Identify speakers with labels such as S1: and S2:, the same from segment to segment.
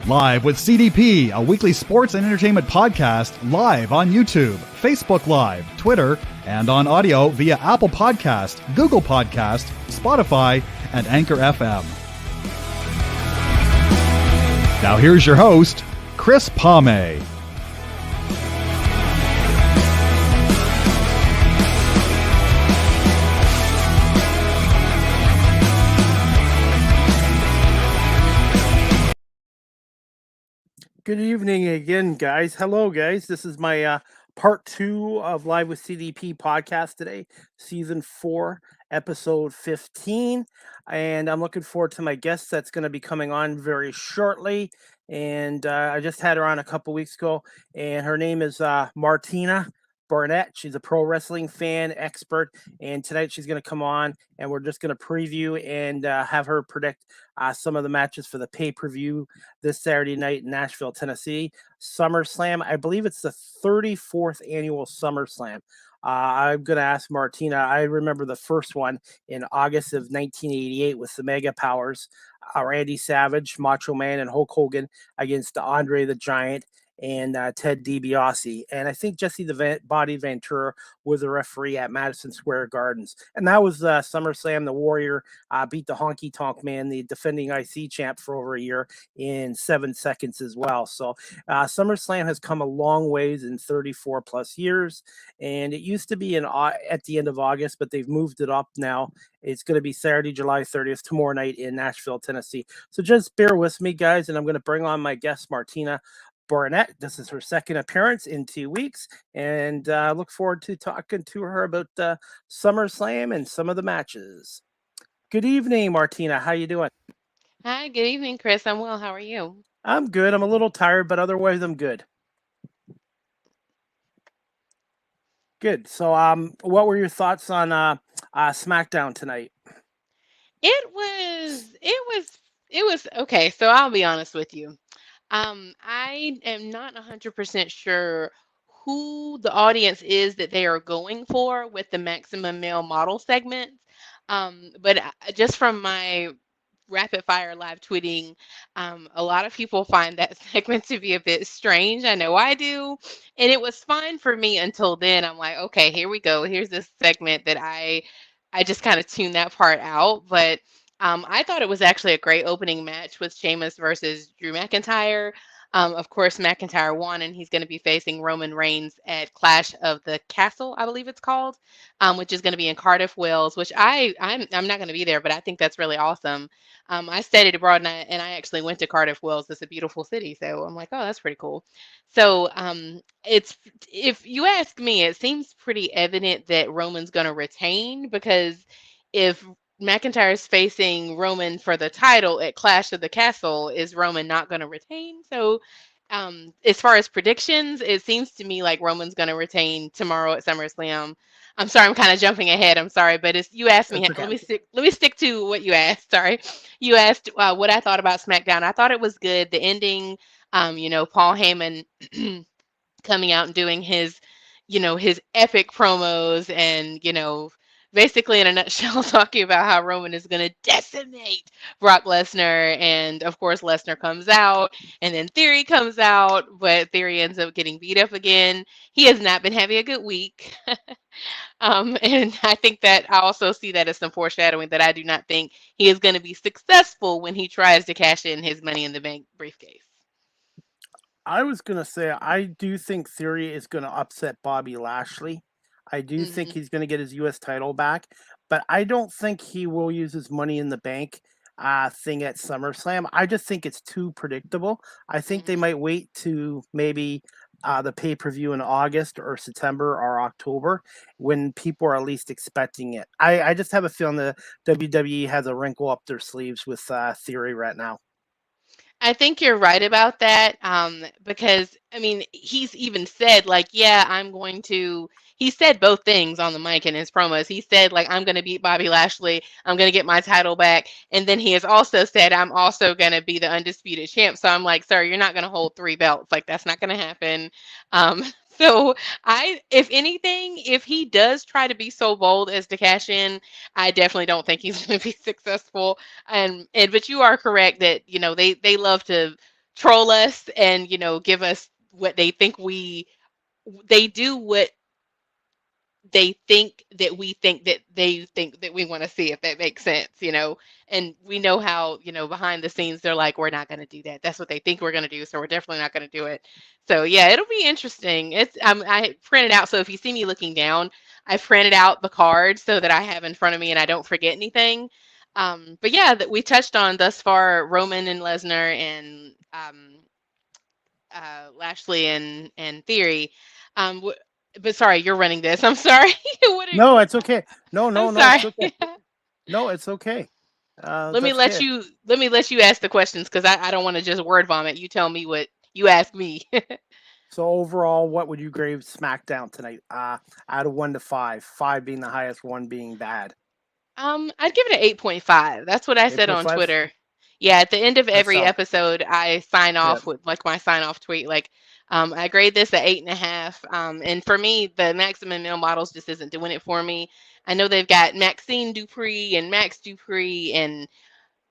S1: Live with CDP, a weekly sports and entertainment podcast live on YouTube, Facebook Live, Twitter, and on audio via Apple Podcast, Google Podcast, Spotify, and Anchor FM. Now here's your host, Chris Palme.
S2: Good evening again, guys. Hello, guys. This is my part 2 of Live with CDP podcast today, season 4, episode 15. And I'm looking forward to my guest that's going to be coming on very shortly. And I just had her on a couple weeks ago, and her name is Martina Barnett. She's a pro wrestling fan expert, and tonight she's going to come on, and we're just going to preview and have her predict some of the matches for the pay-per-view this Saturday night in Nashville, Tennessee. SummerSlam, I believe it's the 34th annual SummerSlam. I'm going to ask Martina. I remember the first one in August of 1988 with the Mega Powers, Randy Savage, Macho Man, and Hulk Hogan against Andre the Giant and Ted DiBiase. And I think Jesse the Body Ventura was the referee at Madison Square Gardens. And that was SummerSlam. The Warrior beat the Honky Tonk Man, the defending IC champ, for over a year in 7 seconds as well. So SummerSlam has come a long ways in 34 plus years. And it used to be at the end of August, but they've moved it up now. It's going to be Saturday, July 30th, tomorrow night in Nashville, Tennessee. So just bear with me, guys, and I'm going to bring on my guest, Martina Barnett. This is her second appearance in 2 weeks, and look forward to talking to her about SummerSlam and some of the matches. Good evening, Martina. How you doing?
S3: Hi, good evening, Chris. I'm well. How are you?
S2: I'm good. I'm a little tired, but otherwise I'm good. Good. So, what were your thoughts on SmackDown tonight?
S3: It was okay. So I'll be honest with you. I am not 100% sure who the audience is that they are going for with the maximum male model segment. But just from my rapid fire live tweeting, a lot of people find that segment to be a bit strange. I know I do. And it was fine for me until then. I'm like, okay, here we go. Here's this segment that I just kind of tuned that part out. But I thought it was actually a great opening match with Sheamus versus Drew McIntyre. Of course, McIntyre won, and he's going to be facing Roman Reigns at Clash of the Castle, I believe it's called, which is going to be in Cardiff, Wales. Which I'm not going to be there, but I think that's really awesome. I studied abroad, and I actually went to Cardiff, Wales. It's a beautiful city, so I'm like, oh, that's pretty cool. So it's if you ask me, it seems pretty evident that Roman's going to retain, because if McIntyre is facing Roman for the title at Clash of the Castle, is Roman not going to retain? So, as far as predictions, it seems to me like Roman's going to retain tomorrow at SummerSlam. I'm sorry, I'm kind of jumping ahead. I'm sorry, but you asked me.
S2: Okay.
S3: Let me stick to what you asked. Sorry, you asked what I thought about SmackDown. I thought it was good. The ending, Paul Heyman coming out and doing his epic promos, and basically in a nutshell talking about how Roman is going to decimate Brock Lesnar. And of course, Lesnar comes out, and then Theory comes out, but Theory ends up getting beat up again. He has not been having a good week. And I think that I also see that as some foreshadowing that I do not think he is going to be successful when he tries to cash in his Money in the Bank briefcase.
S2: I was going to say, I do think Theory is going to upset Bobby Lashley. I do think he's going to get his U.S. title back, but I don't think he will use his Money in the Bank thing at SummerSlam. I just think it's too predictable. I think they might wait to maybe the pay-per-view in August or September or October when people are at least expecting it. I just have a feeling the WWE has a wrinkle up their sleeves with Theory right now.
S3: I think you're right about that, because, I mean, he's even said, like, yeah, he said both things on the mic in his promos. He said, like, I'm going to beat Bobby Lashley. I'm going to get my title back. And then he has also said, I'm also going to be the undisputed champ. So I'm like, sir, you're not going to hold 3 belts. Like, that's not going to happen. So if anything, if he does try to be so bold as to cash in, I definitely don't think he's going to be successful. But you are correct that, they love to troll us and give us what they think they do what they think that we think that they think that we want to see, if that makes sense. And we know how, behind the scenes they're like, we're not going to do that. That's what they think we're going to do, so we're definitely not going to do it. So yeah, it'll be interesting. It's I printed out, so if you see me looking down, I printed out the card so that I have in front of me and I don't forget anything. But yeah, that we touched on thus far, Roman and Lesnar, and Lashley and Theory. But sorry, you're running this. I'm sorry.
S2: No, it's okay. No,
S3: I'm
S2: no,
S3: sorry.
S2: it's okay. No, it's okay.
S3: Let me let you ask the questions, because I don't want to just word vomit. You tell me what you ask me.
S2: So overall, what would you grade SmackDown tonight? Out of 1 to 5, 5 being the highest, 1 being bad.
S3: I'd give it an 8.5. That's what I said on
S2: 8.5.
S3: Twitter. Yeah, at the end of
S2: That's
S3: every
S2: solid.
S3: episode, I sign
S2: Yeah.
S3: off with like my sign off tweet. Like, I grade this at 8.5. And for me, the maximum male models just isn't doing it for me. I know they've got Maxine Dupree and Max Dupree and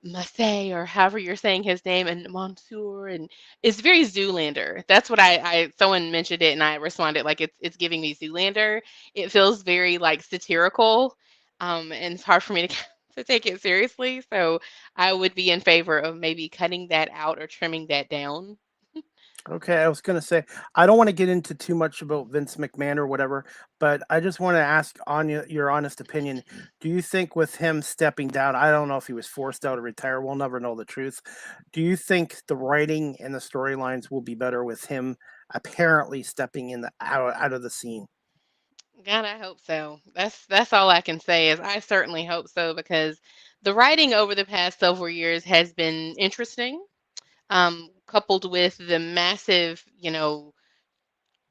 S3: Massey, or however you're saying his name, and Monsieur, and it's very Zoolander. That's what I someone mentioned it, and I responded like it's giving me Zoolander. It feels very like satirical, and it's hard for me to to take it seriously. So I would be in favor of maybe cutting that out or trimming that down.
S2: Okay, I was gonna say I don't want to get into too much about Vince McMahon or whatever, but I just want to ask Anya your honest opinion. Do you think with him stepping down, I don't know if he was forced out to retire. We'll never know the truth. Do you think the writing and the storylines will be better with him apparently stepping in out of the scene?
S3: God, I hope so. That's all I can say, is I certainly hope so, because the writing over the past several years has been interesting, coupled with the massive,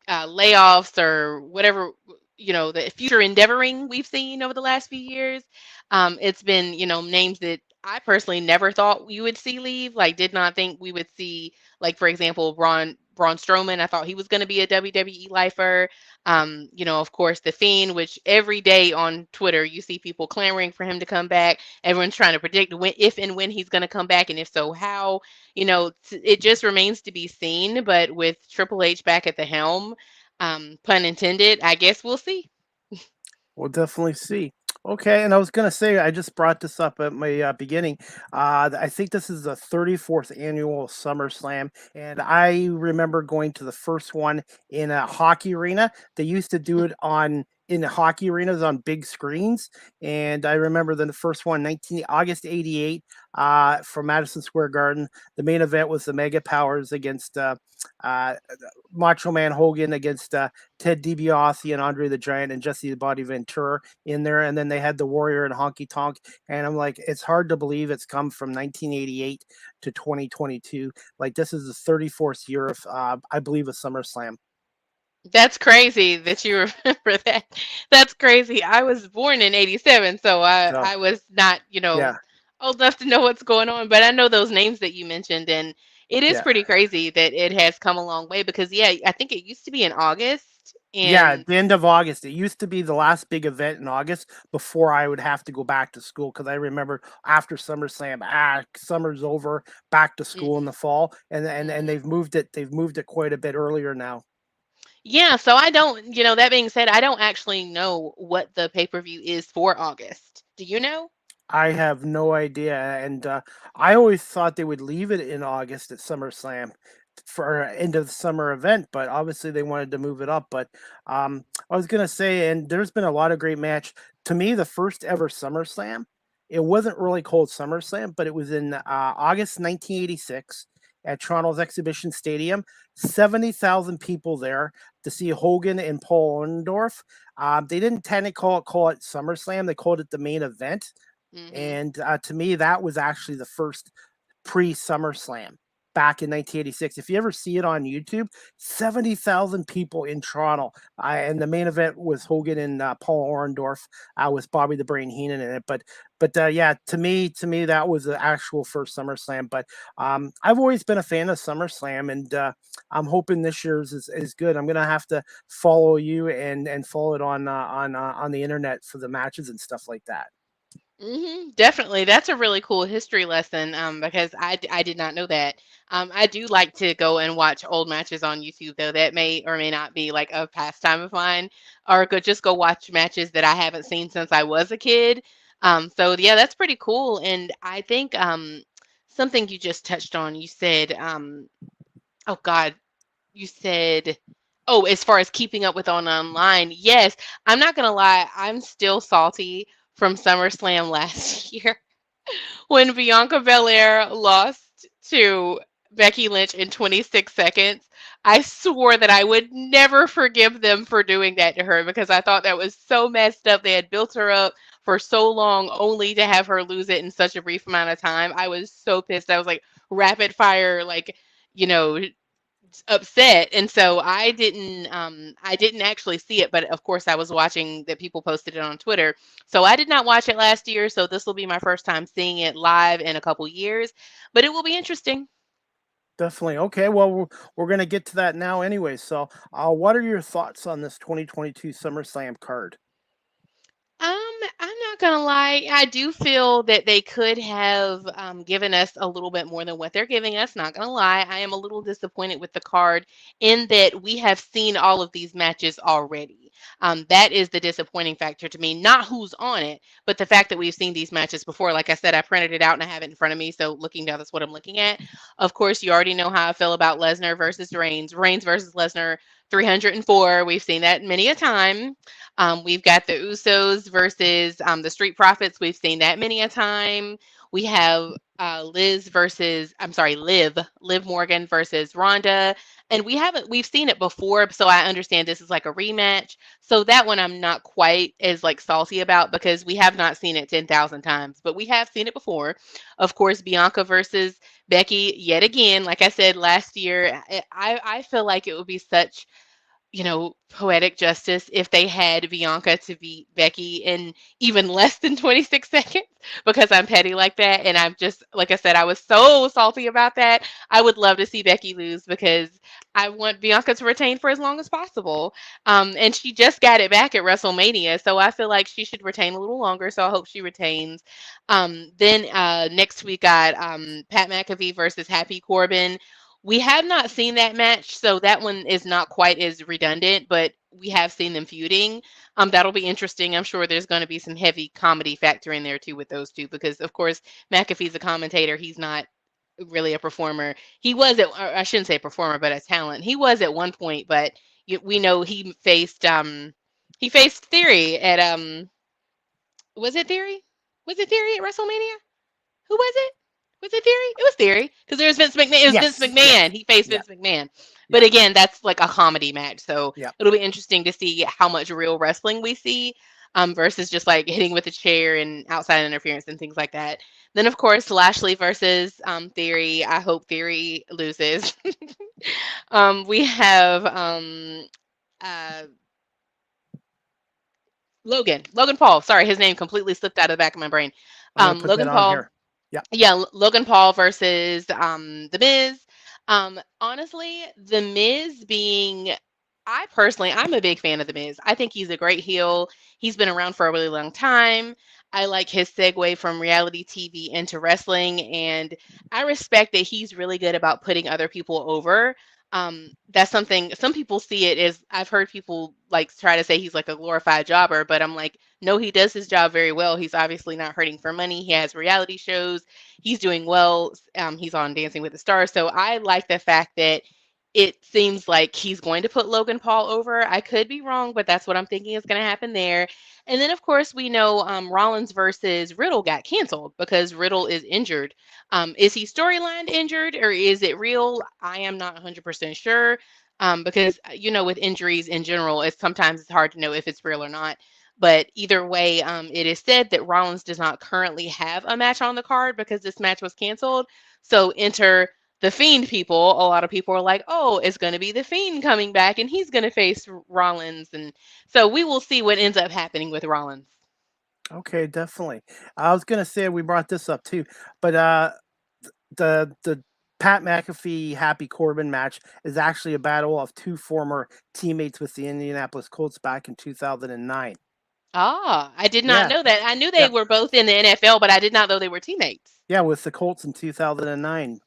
S3: layoffs or whatever, the future endeavoring we've seen over the last few years. It's been, names that I personally never thought we would see leave. Like, did not think we would see, like, for example, Braun Strowman. I thought he was going to be a WWE lifer. Of course, The Fiend, which every day on Twitter you see people clamoring for him to come back. Everyone's trying to predict when, if and when he's going to come back, and if so, how. It just remains to be seen. But with Triple H back at the helm, pun intended, I guess we'll see.
S2: We'll definitely see. Okay, and I was gonna say I just brought this up at my beginning. I think this is the 34th annual SummerSlam, and I remember going to the first one in a hockey arena. They used to do it on in the hockey arenas on big screens, and I remember the first one, 19 August '88, from Madison Square Garden. The main event was the Mega Powers against uh, Macho Man Hogan against Ted DiBiase and Andre the Giant and Jesse the Body Ventura in there, and then they had the Warrior and Honky Tonk. And I'm like, it's hard to believe it's come from 1988 to 2022. Like, this is the 34th year of, I believe, a SummerSlam.
S3: That's crazy that you remember that. That's crazy. I was born in '87, so
S2: So
S3: I was not,
S2: yeah,
S3: old enough to know what's going on. But I know those names that you mentioned, and it is
S2: yeah.
S3: pretty crazy that it has come a long way, because yeah, I think it used to be in August,
S2: Yeah, at
S3: and
S2: the end of August. It used to be the last big event in August before I would have to go back to school because I remember after SummerSlam, summer's over, back to school in the
S3: mhm,
S2: fall, and
S3: mhm.
S2: they've moved it quite a bit earlier now.
S3: Yeah, so I don't, that being said, I don't actually know what the pay-per-view is for August. Do you know?
S2: I have no idea, and I always thought they would leave it in August at SummerSlam for an end of the summer event, but obviously they wanted to move it up. But I was gonna say, and there's been a lot of great match. To me, the first ever SummerSlam, it wasn't really called SummerSlam, but it was in August 1986 at Toronto's Exhibition Stadium. 70,000 people there to see Hogan and Paul Orndorff. They didn't technically call it SummerSlam; they called it the main event,
S3: Mhm.
S2: and to me, that was actually the first pre SummerSlam back in 1986. If you ever see it on YouTube, 70,000 people in Toronto. And the main event was Hogan and Paul Orndorff with Bobby the Brain Heenan in it. But yeah, to me, that was the actual first SummerSlam. But I've always been a fan of SummerSlam, and I'm hoping this year's is good. I'm gonna have to follow you and follow it on the internet for the matches and stuff like that.
S3: Definitely. That's a really cool history lesson because I did not know that. I do like to go and watch old matches on YouTube, though. That may or may not be like a pastime of mine, or just go watch matches that I haven't seen since I was a kid. So, yeah, that's pretty cool. And I think something you just touched on, you said, oh God, you said, oh, as far as keeping up with on online, yes, I'm not gonna lie, I'm still salty from SummerSlam last year when Bianca Belair lost to Becky Lynch in 26 seconds. I swore that I would never forgive them for doing that to her because I thought that was so messed up. They had built her up for so long only to have her lose it in such a brief amount of time. I was so pissed. I was like rapid fire, like, you know, upset. And so I didn't actually see it, but of course I was watching that people posted it on Twitter. So I did not watch it last year, so this will be my first time seeing it live in a couple years, but it will be interesting.
S2: Definitely. Okay. Well, we're going to get to that now anyway. So, what are your thoughts on this 2022 SummerSlam card?
S3: I'm not gonna lie. I do feel that they could have given us a little bit more than what they're giving us. Not gonna lie. I am a little disappointed with the card in that we have seen all of these matches already. That is the disappointing factor to me. Not who's on it, but the fact that we've seen these matches before. Like I said, I printed it out and I have it in front of me. So looking down, that's what I'm looking at. Of course, you already know how I feel about Lesnar versus Reigns. Reigns versus Lesnar, 304. We've seen that many a time. We've got the Usos versus the Street Profits. We've seen that many a time. We have Liv Morgan versus Ronda. And we've seen it before, so I understand this is like a rematch. So that one I'm not quite as like salty about because we have not seen it 10,000 times, but we have seen it before. Of course, Bianca versus Becky yet again. Like I said last year, I feel like it would be such poetic justice if they had Bianca to beat Becky in even less than 26 seconds because I'm petty like that. And I'm just, like I said, I was so salty about that. I would love to see Becky lose because I want Bianca to retain for as long as possible. And she just got it back at WrestleMania. So I feel like she should retain a little longer. So I hope she retains. Then next we got Pat McAfee versus Happy Corbin. We have not seen that match, so that one is not quite as redundant, but we have seen them feuding. That'll be interesting. I'm sure there's going to be some heavy comedy factor in there too with those two, because of course McAfee's a commentator. He's not really a performer. He was or I shouldn't say performer, but a talent. He was at one point, but we know he faced Theory at was it Theory? Was it Theory at WrestleMania? Who was it? Was it Theory? It was Theory because there was Vince McMahon. It was Vince
S2: Yes. Yes.
S3: McMahon. He faced
S2: Yeah.
S3: Vince McMahon. But
S2: Yeah.
S3: again, that's like a comedy match, so
S2: Yeah.
S3: it'll be interesting to see how much real wrestling we see versus just like hitting with a chair and outside interference and things like that. Then, of course, Lashley versus Theory. I hope Theory loses. We have uh, Logan Paul. Sorry, his name completely slipped out of the back of my brain.
S2: I'm going to put that
S3: Logan
S2: on
S3: Paul.
S2: here. Yeah.
S3: Yeah, Logan Paul versus The Miz. Honestly, The Miz being I'm a big fan of The Miz. I think he's a great heel. He's been around for a really long time. I like his segue from reality TV into wrestling, and I respect that he's really good about putting other people over. That's something some people see it as I've heard people like try to say he's like a glorified jobber, but I'm like, no, he does his job very well. He's obviously not hurting for money. He has reality shows. He's doing well. He's on Dancing with the Stars. So I like the fact that it seems like he's going to put Logan Paul over. I could be wrong, but that's what I'm thinking is going to happen there. And then, of course, we know Rollins versus Riddle got canceled because Riddle is injured. Is he storyline injured or is it real? I am not 100% sure because, with injuries in general, it's hard to know if it's real or not. But either way, it is said that Rollins does not currently have a match on the card because this match was canceled. So enter the Fiend people. A lot of people are like, oh, it's going to be the Fiend coming back and he's going to face Rollins. And so we will see what ends up happening with Rollins.
S2: Okay, definitely. I was going to say we brought this up too, but the Pat McAfee Happy Corbin match is actually a battle of two former teammates with the Indianapolis Colts back in 2009.
S3: I did not
S2: Yeah,
S3: know that. I knew they
S2: yeah.
S3: were both in the NFL, but I did not know they were teammates.
S2: Yeah, with the Colts in 2009.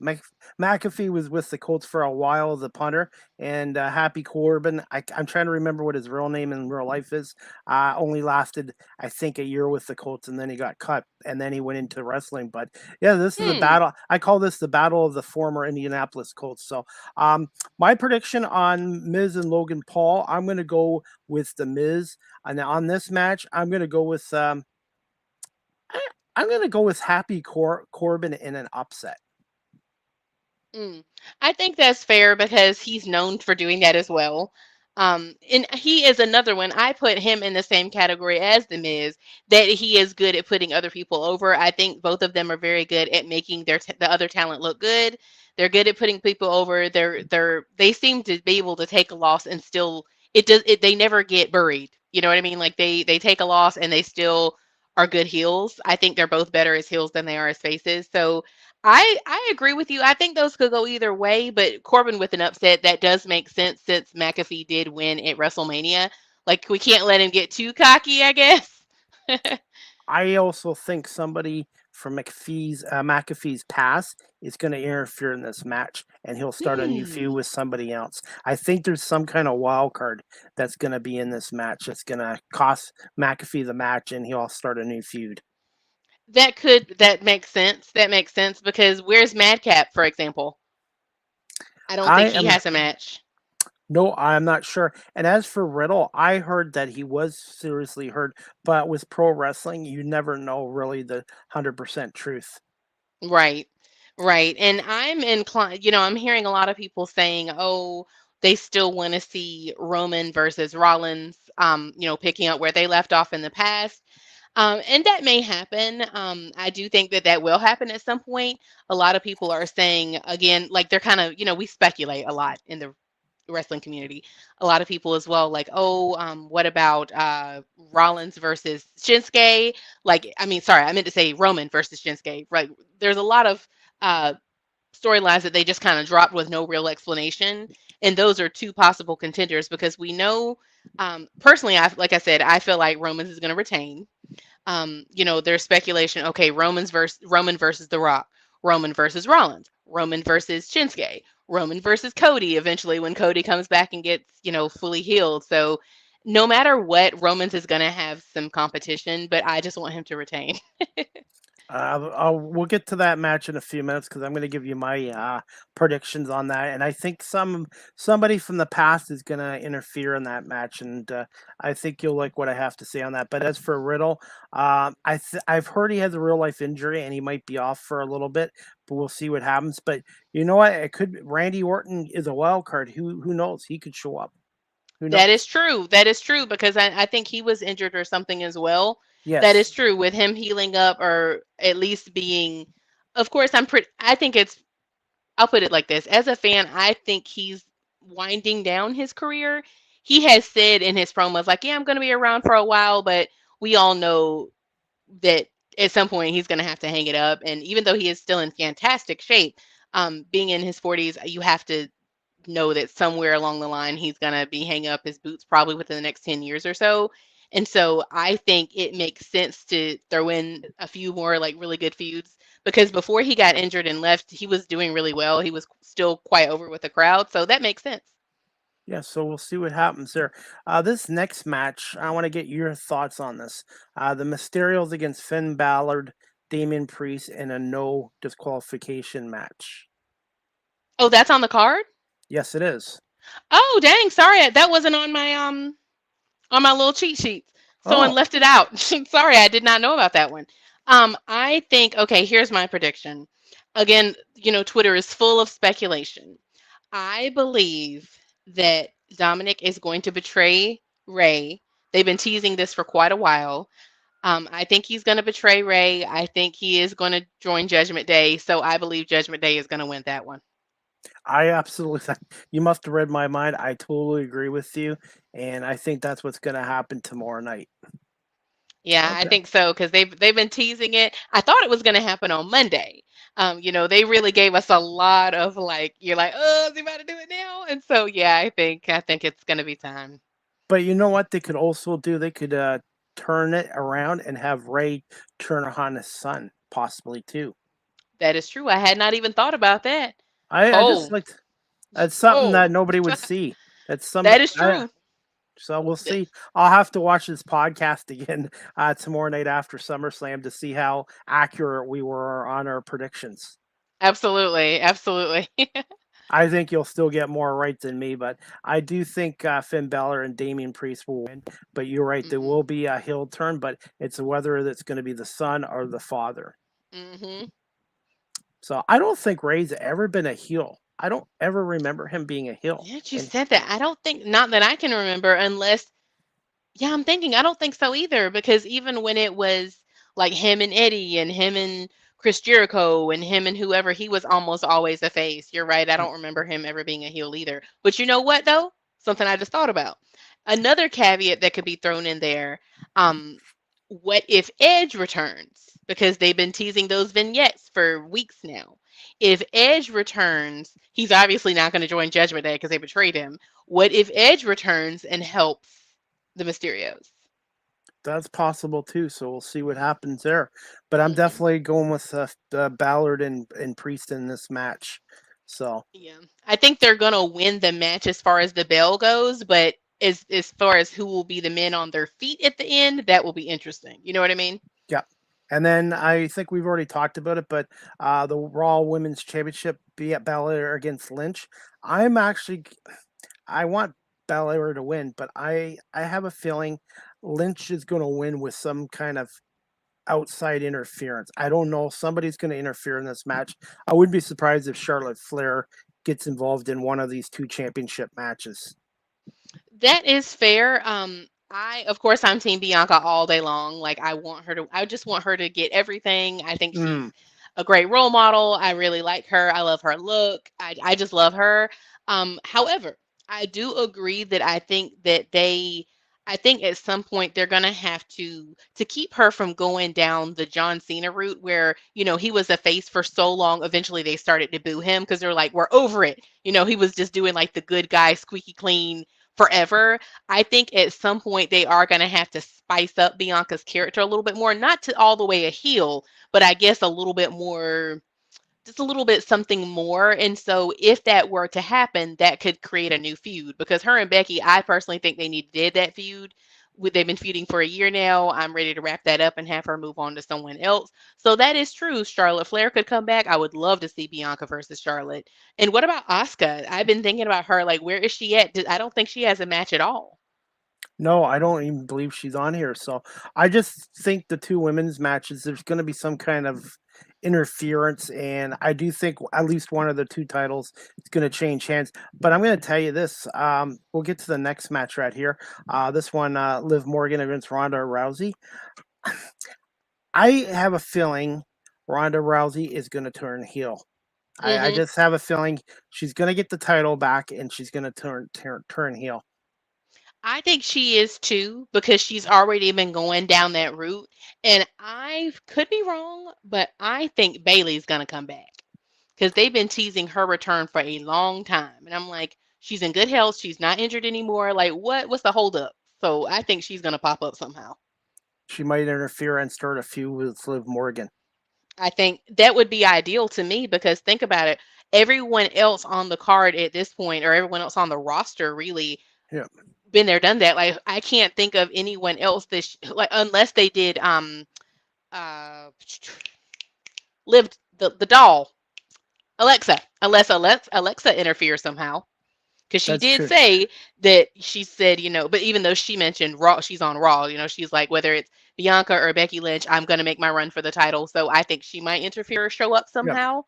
S2: McAfee was with the Colts for a while as a punter, and Happy Corbin, I'm trying to remember what his real name in real life is, only lasted, I think, a year with the Colts, and then he got cut, and then he went into wrestling. But yeah, this is a
S3: Hmm.
S2: battle. I call this the battle of the former Indianapolis Colts. So my prediction on Miz and Logan Paul, I'm going to go with the Miz. And on this match, I'm going to go with I'm going to go with Corbin in an upset.
S3: Mm. I think that's fair because he's known for doing that as well. And he is another one. I put him in the same category as The Miz, that he is good at putting other people over. I think both of them are very good at making the other talent look good. They're good at putting people over. They seem to be able to take a loss and still they never get buried. You know what I mean? Like they take a loss and they still are good heels. I think they're both better as heels than they are as faces. So I agree with you. I think those could go either way, but Corbin with an upset, that does make sense since McAfee did win at WrestleMania. Like we can't let him get too cocky, I guess.
S2: I also think somebody from McAfee's past is going to interfere in this match, and he'll start a new feud
S3: Hmm.
S2: with somebody else. I think there's some kind of wild card that's going to be in this match that's going to cost McAfee the match, and he'll start a new feud.
S3: That makes sense. That makes sense because where's Madcap, for example? I don't
S2: I
S3: think he
S2: am
S3: has a match.
S2: No, I'm not sure. And as for Riddle, I heard that he was seriously hurt, but with pro wrestling, you never know really the 100% truth.
S3: Right. Right. And I'm inclined, I'm hearing a lot of people saying, oh, they still want to see Roman versus Rollins, picking up where they left off in the past. And that may happen. I do think that that will happen at some point. A lot of people are saying, again, like they're kind of, we speculate a lot in the wrestling community. A lot of people as well, like, oh, what about Rollins versus Shinsuke? Like, I mean, sorry, I meant to say Roman versus Shinsuke. Right? There's a lot of uh, storylines that they just kind of dropped with no real explanation, and those are two possible contenders because we know. Personally, like I said, I feel like Romans is going to retain. There's speculation. Okay, Roman versus The Rock, Roman versus Rollins, Roman versus Shinsuke, Roman versus Cody. Eventually, when Cody comes back and gets fully healed, so no matter what, Roman's is gonna have some competition, but I just want him to retain.
S2: We'll get to that match in a few minutes because I'm going to give you my predictions on that, and I think somebody from the past is going to interfere in that match, and I think you'll like what I have to say on that. But as for Riddle, I've heard he has a real life injury and he might be off for a little bit, but we'll see what happens. But you know what? It could Randy Orton is a wild card. Who knows? He could show up. Who
S3: That is
S2: knows?
S3: true. That is true because I think he was injured or something as well. That is
S2: Yes.
S3: true with him healing up or at least being. Of course, I think it's I'll put it like this. As a fan, I think he's winding down his career. He has said in his promos, like, yeah, I'm going to be around for a while, but we all know that at some point he's going to have to hang it up. And even though he is still in fantastic shape, being in his 40s, you have to know that somewhere along the line he's going to be hanging up his boots probably within the next 10 years or so. And so I think it makes sense to throw in a few more like really good feuds because before he got injured and left, he was doing really well. He was still quite over with the crowd. So that makes sense.
S2: Yeah, so we'll see what happens there. This next match, I want to get your thoughts on this. The Mysterios against Finn Balor, Damian Priest in a no disqualification match.
S3: Oh, that's on the card?
S2: Yes, it is.
S3: Oh, dang, sorry. That wasn't on my little cheat sheet. Someone
S2: Oh,
S3: left it out. Sorry, I did not know about that one. I think okay, here's my prediction. Again, Twitter is full of speculation. I believe that Dominic is going to betray Ray. They've been teasing this for quite a while. I think he's going to betray Ray. I think he is going to join Judgment Day. So I believe Judgment Day is going to win that one.
S2: I absolutely. You must have read my mind. I totally agree with you, and I think that's what's going to happen tomorrow night.
S3: Yeah, I
S2: Okay.
S3: think so because they've been teasing it. I thought it was going to happen on Monday. They really gave us a lot of like, you're like, oh, is he about to do it now? And so, yeah, I think it's going to be time.
S2: But you know what they could also do? They could turn it around and have Ray turn on his son, possibly too.
S3: That is true. I had not even thought about that.
S2: I just
S3: Oh,
S2: like that's something
S3: oh,
S2: that nobody would see. That's some
S3: that is true.
S2: so we'll see. I'll have to watch this podcast again tomorrow night after SummerSlam to see how accurate we were on our predictions.
S3: Absolutely, absolutely.
S2: I think you'll still get more right than me, but I do think Finn Balor and Damian Priest will win. But you're right, there
S3: hmm
S2: will be a heel turn, but it's whether that's going to be the son or the father.
S3: hmm
S2: So I don't think Ray's ever been a heel. I don't ever remember him being a heel.
S3: Yeah, you
S2: And
S3: said that. I don't think, not that I can remember, unless, yeah, I'm thinking, I don't think so either, because even when it was like him and Eddie and him and Chris Jericho and him and whoever, he was almost always a face. You're right. I don't remember him ever being a heel either. But you know what, though? Something I just thought about. Another caveat that could be thrown in there. Um, what if Edge returns? Because they've been teasing those vignettes for weeks now. If Edge returns, he's obviously not going to join Judgment Day because they betrayed him. What if Edge returns and helps the Mysterios?
S2: that's possible too. So we'll see what happens there. But I'm
S3: hmm
S2: definitely going with Ballard and Priest in this match. So
S3: Yeah, I think they're gonna win the match as far as the bell goes, but as far as who will be the men on their feet at the end, that will be interesting. You know what I mean?
S2: yeah. And then I think we've already talked about it, but the Raw Women's Championship be at Belair against Lynch. I'm actually I want Belair to win, but I have a feeling Lynch is going to win with some kind of outside interference. I don't know. Somebody's going to interfere in this match. I wouldn't be surprised if Charlotte Flair gets involved in one of these two championship matches.
S3: That is fair. Of course, I'm Team Bianca all day long. Like, I just want her to get everything. I think she's
S2: Mm,
S3: a great role model. I really like her. I love her look. I just love her. However, I do agree that I think at some point they're gonna have to keep her from going down the John Cena route where, he was a face for so long. Eventually they started to boo him because they're like, we're over it. He was just doing like the good guy, squeaky clean forever. I think at some point they are going to have to spice up Bianca's character a little bit more, not to all the way a heel, but I guess a little bit more, just a little bit something more. And so if that were to happen, that could create a new feud because her and Becky, I personally think they did that feud. They've been feuding for a year now. I'm ready to wrap that up and have her move on to someone else. So that is true. Charlotte Flair could come back. I would love to see Bianca versus Charlotte. And what about Asuka? I've been thinking about her. Like, where is she at? I don't think she has a match at all.
S2: no, I don't even believe she's on here. So I just think the two women's matches, there's going to be some kind of interference. And I do think at least one of the two titles is going to change hands. But I'm going to tell you this. We'll get to the next match right here. This one, Liv Morgan against Ronda Rousey. I have a feeling Ronda Rousey is going to turn heel. I
S3: hmm
S2: just have a feeling she's going to get the title back and she's going to turn heel.
S3: I think she is too because she's already been going down that route. And I could be wrong, but I think Bailey's going to come back because they've been teasing her return for a long time. And I'm like, she's in good health. She's not injured anymore. Like, what's the holdup? So I think she's going to pop up somehow.
S2: She might interfere and start a feud with Liv Morgan.
S3: I think that would be ideal to me because think about it. Everyone else on the card at this point, or everyone else on the roster, really
S2: Yeah,
S3: been there, done that. Like I can't think of anyone else that like unless they did uh lived the doll Alexa, unless Alexa interferes somehow. Because she
S2: that's
S3: did
S2: true.
S3: say that she said, but even though she mentioned Raw, she's on Raw, she's like, whether it's Bianca or Becky Lynch, I'm going to make my run for the title. So I think she might interfere or show up
S2: Yeah.
S3: somehow.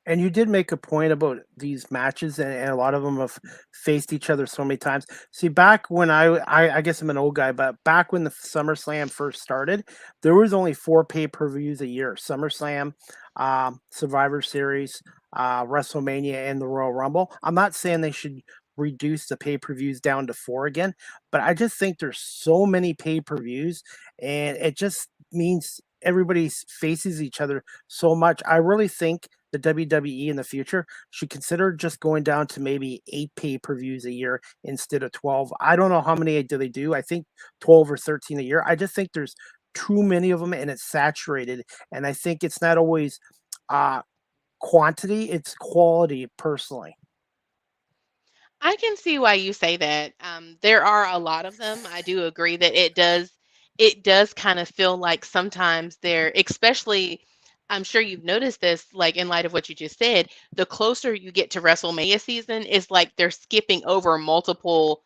S2: And you did make a point about these matches, and a lot of them have faced each other so many times. See, back when I guess I'm an old guy, but back when the SummerSlam first started, there was only 4 pay-per-views a year: SummerSlam, Survivor Series, WrestleMania, and the Royal Rumble. I'm not saying they should reduce the pay-per-views down to 4 again, but I just think there's so many pay-per-views, and it just means everybody faces each other so much. I really think the WWE in the future should consider just going down to maybe 8 pay-per-views a year instead of 12. I don't know how many do they do. I think 12 or 13 a year. I just think there's too many of them and it's saturated. And I think it's not always uh quantity, it's quality personally.
S3: I can see why you say that. There are a lot of them. I do agree that it does kind of feel like sometimes they're, especially, I'm sure you've noticed this, like in light of what you just said, the closer you get to WrestleMania season, it's like they're skipping over multiple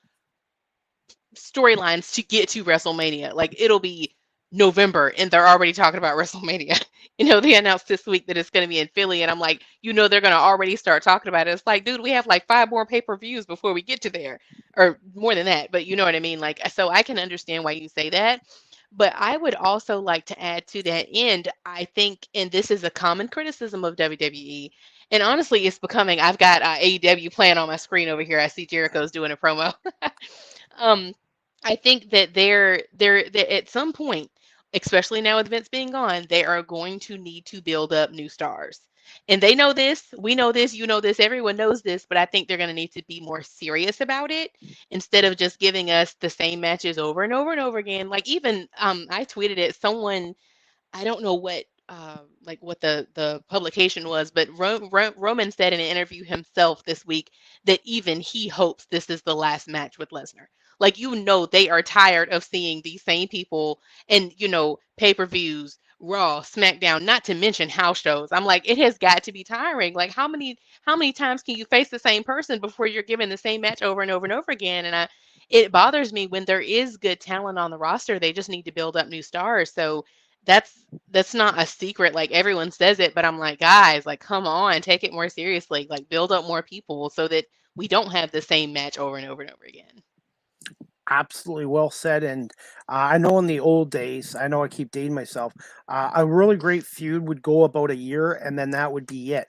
S3: storylines to get to WrestleMania. Like it'll be November and they're already talking about WrestleMania. They announced this week that it's going to be in Philly, and I'm like, they're going to already start talking about it. It's like, dude, we have like 5 more pay-per-views before we get to there, or more than that. But you know what I mean? Like, so I can understand why you say that. But I would also like to add to that end, I think, and this is a common criticism of WWE, and honestly, it's becoming. I've got AEW playing on my screen over here. I see Jericho's doing a promo. um, I think that they're at some point, especially now with Vince being gone, they are going to need to build up new stars. And they know this, we know this, you know this, everyone knows this, but I think they're going to need to be more serious about it instead of just giving us the same matches over and over and over again. Like even I tweeted it, someone, I don't know what like what the publication was, but Roman said in an interview himself this week that even he hopes this is the last match with Lesnar. Like they are tired of seeing these same people and pay-per-views, Raw, SmackDown, not to mention house shows. I'm like, it has got to be tiring. Like how many times can you face the same person before you're given the same match over and over and over again? And it bothers me when there is good talent on the roster. They just need to build up new stars. So that's not a secret. Like everyone says it, but I'm like, guys, like come on, take it more seriously. Like build up more people so that we don't have the same match over and over and over again.
S2: Absolutely well said. And I know in the old days, I know I keep dating myself, a really great feud would go about a year and then that would be it.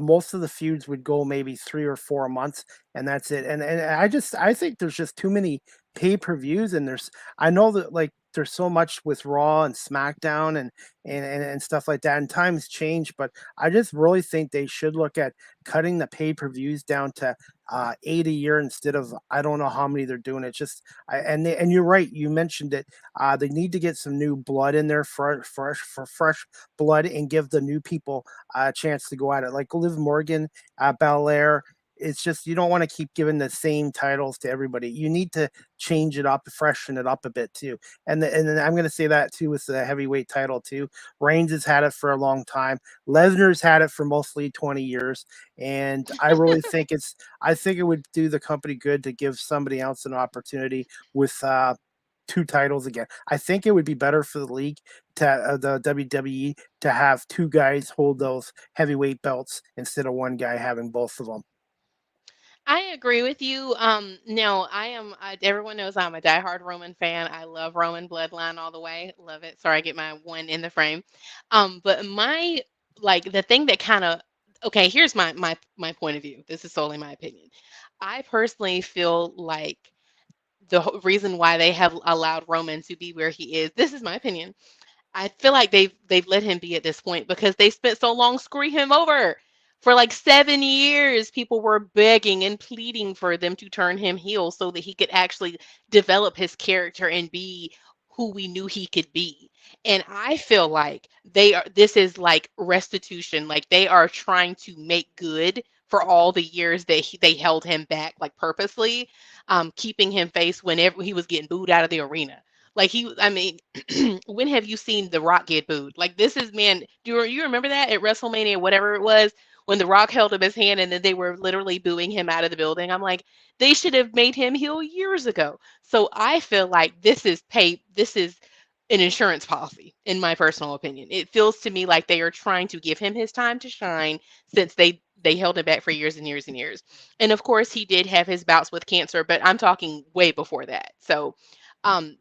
S2: Most of the feuds would go maybe 3 or 4 months and that's it. And I think there's just too many pay-per-views and I know that like there's so much with Raw and SmackDown and stuff like that. And times change, but I just really think they should look at cutting the pay-per-views down to 8 a year instead of I don't know how many they're doing. It's just and you're right. You mentioned it. They need to get some new blood in there, fresh blood, and give the new people a chance to go at it. Like Liv Morgan, Belair. It's just you don't want to keep giving the same titles to everybody. You need to change it up, freshen it up a bit too. And then I'm going to say that too with the heavyweight title too. Reigns has had it for a long time. Lesnar's had it for mostly 20 years, and I really think I think it would do the company good to give somebody else an opportunity with 2 titles again. I think it would be better for the league to the WWE to have 2 guys hold those heavyweight belts instead of one guy having both of them.
S3: I agree with you. No, everyone knows I'm a diehard Roman fan. I love Roman bloodline all the way. Love it. Sorry, I get my one in the frame. But like the thing that kind of, okay, here's my point of view. This is solely my opinion. I personally feel like reason why they have allowed Roman to be where he is, this is my opinion. I feel like they've let him be at this point because they spent so long screwing him over. For like 7 years, people were begging and pleading for them to turn him heel so that he could actually develop his character and be who we knew he could be. And I feel like this is like restitution. Like they are trying to make good for all the years that they held him back, like purposely, keeping him face whenever he was getting booed out of the arena. Like I mean, when have you seen The Rock get booed? Like this is, man, you remember that at WrestleMania, whatever it was, when The Rock held up his hand and then they were literally booing him out of the building? I'm like, they should have made him heel years ago. So I feel like this is an insurance policy, in my personal opinion. It feels to me like they are trying to give him his time to shine since they held him back for years and years and years. And of course, he did have his bouts with cancer, but I'm talking way before that. So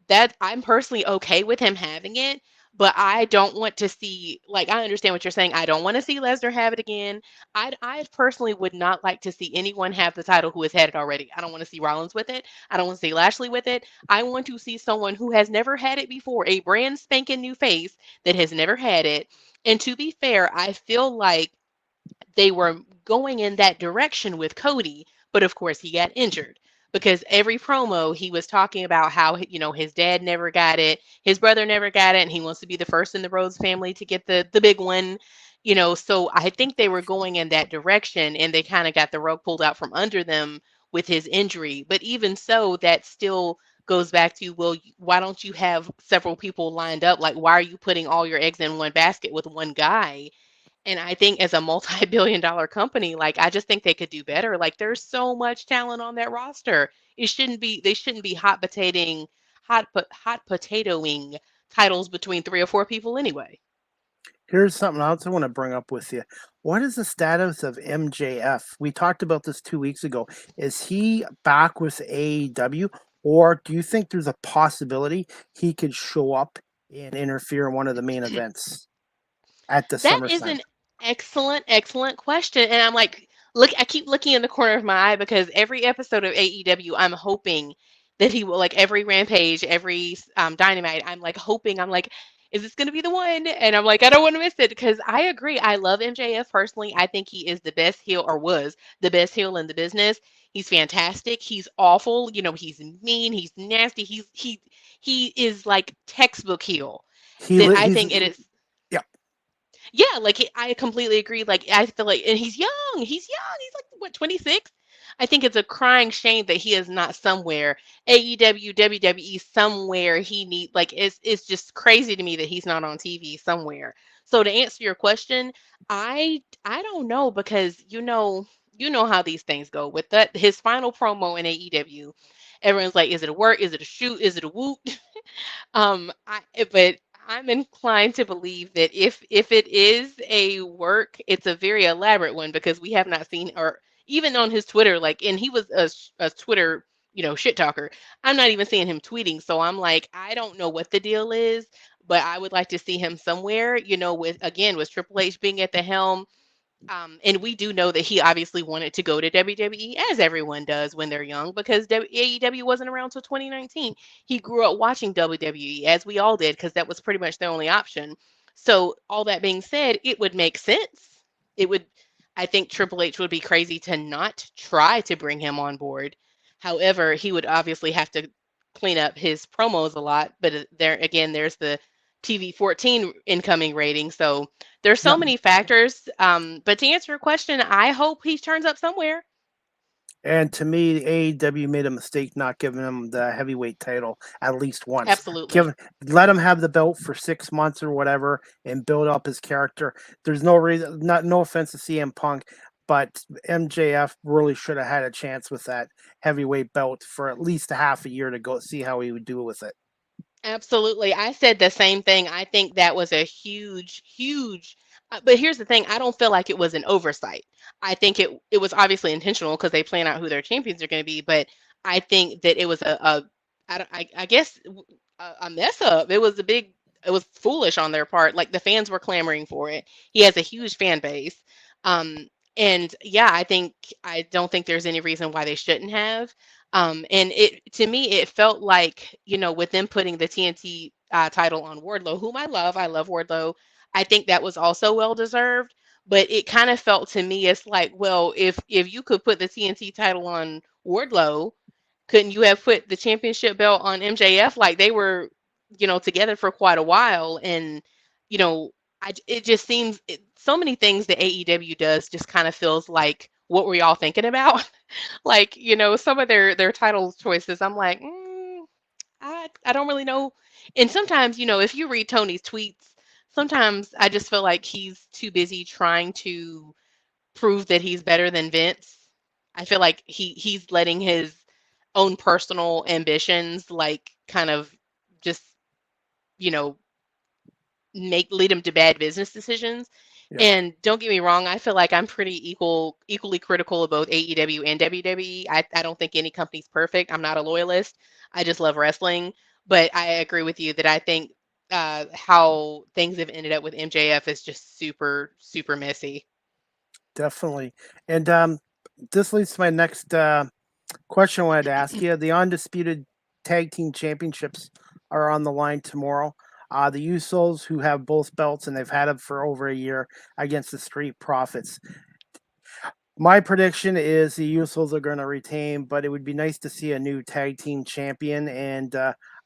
S3: that I'm personally okay with him having it, but I don't want to see, like, I understand what you're saying. I don't want to see Lesnar have it again. I personally would not like to see anyone have the title who has had it already. I don't want to see Rollins with it. I don't want to see Lashley with it. I want to see someone who has never had it before, a brand spanking new face that has never had it. And to be fair, I feel like they were going in that direction with Cody, but of course he got injured because every promo he was talking about how his dad never got it, his brother never got it, and he wants to be the first in the Rhodes family to get the big one. So I think they were going in that direction, and they kind of got the rug pulled out from under them with his injury. But even so, that still goes back to, well, why don't you have several people lined up? Like, why are you putting all your eggs in one basket with one guy? And I think as a multi-billion-dollar company, like, I just think they could do better. Like, there's so much talent on that roster. They shouldn't be hot potatoing titles between 3 or 4 people anyway.
S2: Here's something else I want to bring up with you. What is the status of MJF? We talked about this 2 weeks ago. Is he back with AEW, or do you think there's a possibility he could show up and interfere in one of the main events at the
S3: That is
S2: SummerSlam?
S3: an excellent, excellent question. And I'm like, look, I keep looking in the corner of my eye because every episode of AEW, I'm hoping that he will, like every Rampage, every Dynamite, I'm like hoping, I'm like, is this going to be the one? And I'm like, I don't want to miss it because I agree. I love MJF personally. I think he is the best heel, or was the best heel in the business. He's fantastic. He's awful. He's mean. He's nasty. He is like textbook heel. That I
S2: He's
S3: think it is.
S2: yeah.
S3: Yeah, like I completely agree. Like I feel like, and he's young. He's young. He's like what, 26? I think it's a crying shame that he is not somewhere AEW, WWE, somewhere he need. Like it's just crazy to me that he's not on TV somewhere. So to answer your question, I don't know because you know how these things go with that his final promo in AEW. Everyone's like, is it a work? Is it a shoot? Is it a woot? But I'm inclined to believe that if it is a work, it's a very elaborate one because we have not seen, or even on his Twitter, like, and he was a Twitter, shit talker. I'm not even seeing him tweeting, so I'm like, I don't know what the deal is, but I would like to see him somewhere, with Triple H being at the helm. And we do know that he obviously wanted to go to WWE, as everyone does when they're young, because AEW wasn't around till 2019. He grew up watching WWE, as we all did, because that was pretty much their only option. So, all that being said, it would make sense. It would, I think Triple H would be crazy to not try to bring him on board. However, he would obviously have to clean up his promos a lot. But there again, there's the TV 14 incoming rating. So, there's so
S2: Yep.
S3: many factors. But to answer your question, I hope he turns up somewhere.
S2: And to me, AEW made a mistake not giving him the heavyweight title at least once.
S3: Absolutely.
S2: Let him have the belt for 6 months or whatever and build up his character. There's no reason, no offense to CM Punk, but MJF really should have had a chance with that heavyweight belt for at least a half a year to go see how he would do with it.
S3: Absolutely. I said the same thing. I think that was a huge, huge. But here's the thing. I don't feel like it was an oversight. I think it was obviously intentional because they plan out who their champions are going to be. But I think that it was I guess a mess up. It was it was foolish on their part. Like the fans were clamoring for it. He has a huge fan base. Um, and yeah, I don't think there's any reason why they shouldn't have. And to me, it felt like, with them putting the TNT title on Wardlow, whom I love Wardlow. I think that was also well deserved. But it kind of felt to me, it's like, well, if you could put the TNT title on Wardlow, couldn't you have put the championship belt on MJF? Like they were, together for quite a while, and you know, it just seems so many things that AEW does just kind of feels like what were y'all thinking about? Like, some of their title choices, I'm like, I don't really know. And sometimes, if you read Tony's tweets, sometimes I just feel like he's too busy trying to prove that he's better than Vince. I feel like he's letting his own personal ambitions like kind of just, you know, make lead him to bad business decisions.
S2: Yeah,
S3: And don't get me wrong, I feel like I'm pretty equally critical of both AEW and WWE. I don't think any company's perfect. I'm not a loyalist. I just love wrestling. But I agree with you that I think how things have ended up with MJF is just super, super messy.
S2: definitely. And this leads to my next question I wanted to ask you. The Undisputed Tag Team Championships are on the line tomorrow. The Usos, who have both belts and they've had them for over a year, against the Street Profits. My prediction is the Usos are going to retain, but it would be nice to see a new tag team champion. And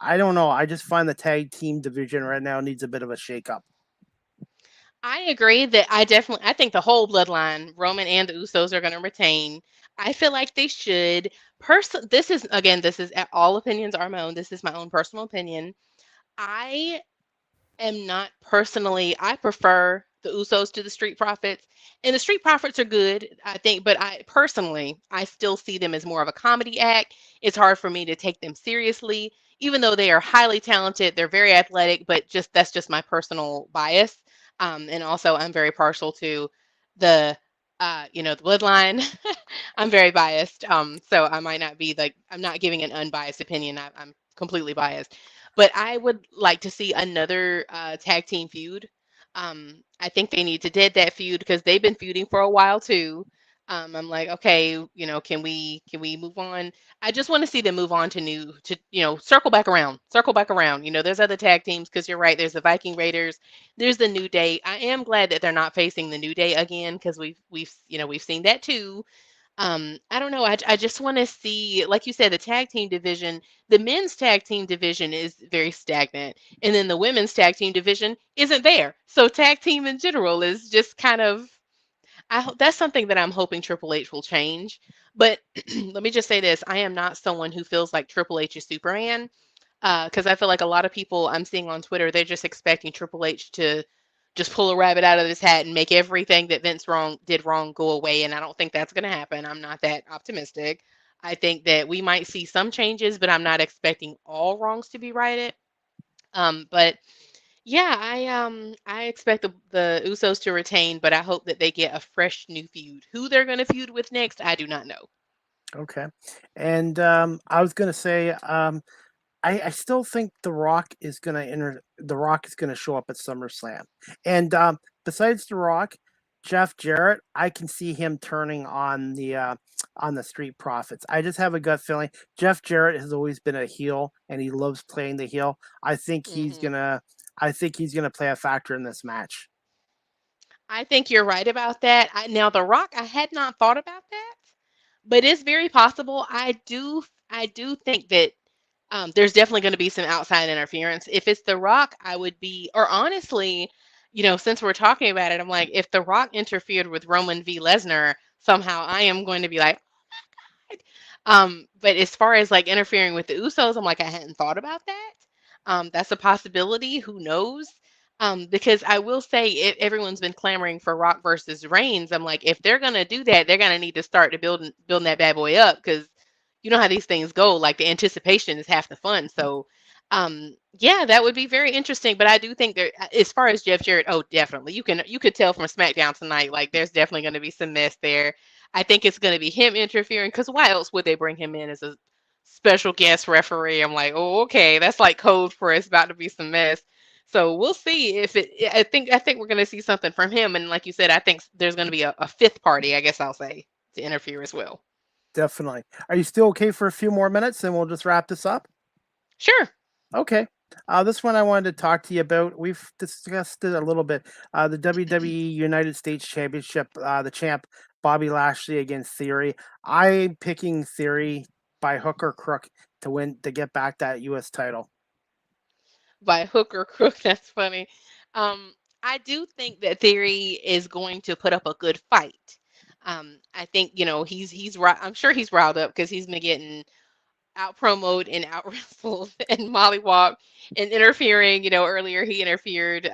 S2: I don't know. I just find the tag team division right now needs a bit of a shakeup.
S3: I agree that I think the whole bloodline, Roman and the Usos, are going to retain. I feel like they should. This is again, this is all opinions are my own. This is my own personal opinion. I am not personally, I prefer the Usos to the Street Profits. And the Street Profits are good, I think, but I still see them as more of a comedy act. It's hard for me to take them seriously, even though they are highly talented, they're very athletic, but just that's just my personal bias. And also I'm very partial to the the bloodline. I'm very biased. So I might not be like I'm not giving an unbiased opinion. I'm completely biased. But I would like to see another tag team feud. I think they need to dead that feud because they've been feuding for a while too. I'm like, okay, can we move on? I just want to see them move on to circle back around. There's other tag teams because you're right. There's the Viking Raiders. There's the New Day. I am glad that they're not facing the New Day again because we've seen that too. I don't know. I just want to see, like you said, the tag team division. The men's tag team division is very stagnant, and then the women's tag team division isn't there. So tag team in general is just kind of. That's something that I'm hoping Triple H will change. But let me just say this: I am not someone who feels like Triple H is Superman, because I feel like a lot of people I'm seeing on Twitter, they're just expecting Triple H to just pull a rabbit out of his hat and make everything that did wrong go away. And I don't think that's going to happen. I'm not that optimistic. I think that we might see some changes, but I'm not expecting all wrongs to be righted. But yeah, I expect the Usos to retain, but I hope that they get a fresh new feud. Who they're going to feud with next, I do not know.
S2: Okay. And I was going to say, I still think The Rock is going to enter. The Rock is going to show up at SummerSlam. And besides The Rock, Jeff Jarrett, I can see him turning on the Street Profits. I just have a gut feeling. Jeff Jarrett has always been a heel, and he loves playing the heel.
S3: Hmm.
S2: I think he's gonna play a factor in this match.
S3: I think you're right about that. Now, The Rock, I had not thought about that, but it's very possible. I do think that there's definitely going to be some outside interference. If it's The Rock, I would be, or honestly, since we're talking about it, I'm like, if The Rock interfered with Roman v. Lesnar, somehow I am going to be like, but as far as like interfering with the Usos, I'm like, I hadn't thought about that. That's a possibility. Who knows? Because I will say, everyone's been clamoring for Rock versus Reigns. I'm like, if they're gonna do that, they're gonna need to start to building that bad boy up because you know how these things go. Like the anticipation is half the fun. So, yeah, that would be very interesting. But I do think there, as far as Jeff Jarrett, oh, definitely, you could tell from SmackDown tonight, like there's definitely going to be some mess there. I think it's going to be him interfering because why else would they bring him in as a special guest referee? I'm like, oh, okay, that's like code for it's about to be some mess. So we'll see if it. I think we're going to see something from him, and like you said, I think there's going to be a fifth party. I guess I'll say to interfere as well.
S2: Definitely. Are you still okay for a few more minutes, and we'll just wrap this up?
S3: Sure.
S2: Okay. This one I wanted to talk to you about. We've discussed it a little bit. The WWE United States Championship, the champ Bobby Lashley against Theory. I'm picking Theory by hook or crook to win to get back that U.S. title.
S3: By hook or crook. That's funny. I do think that Theory is going to put up a good fight. I think he's right. I'm sure he's riled up because he's been getting out promoted and out wrestled and mollywop and interfering. Earlier he interfered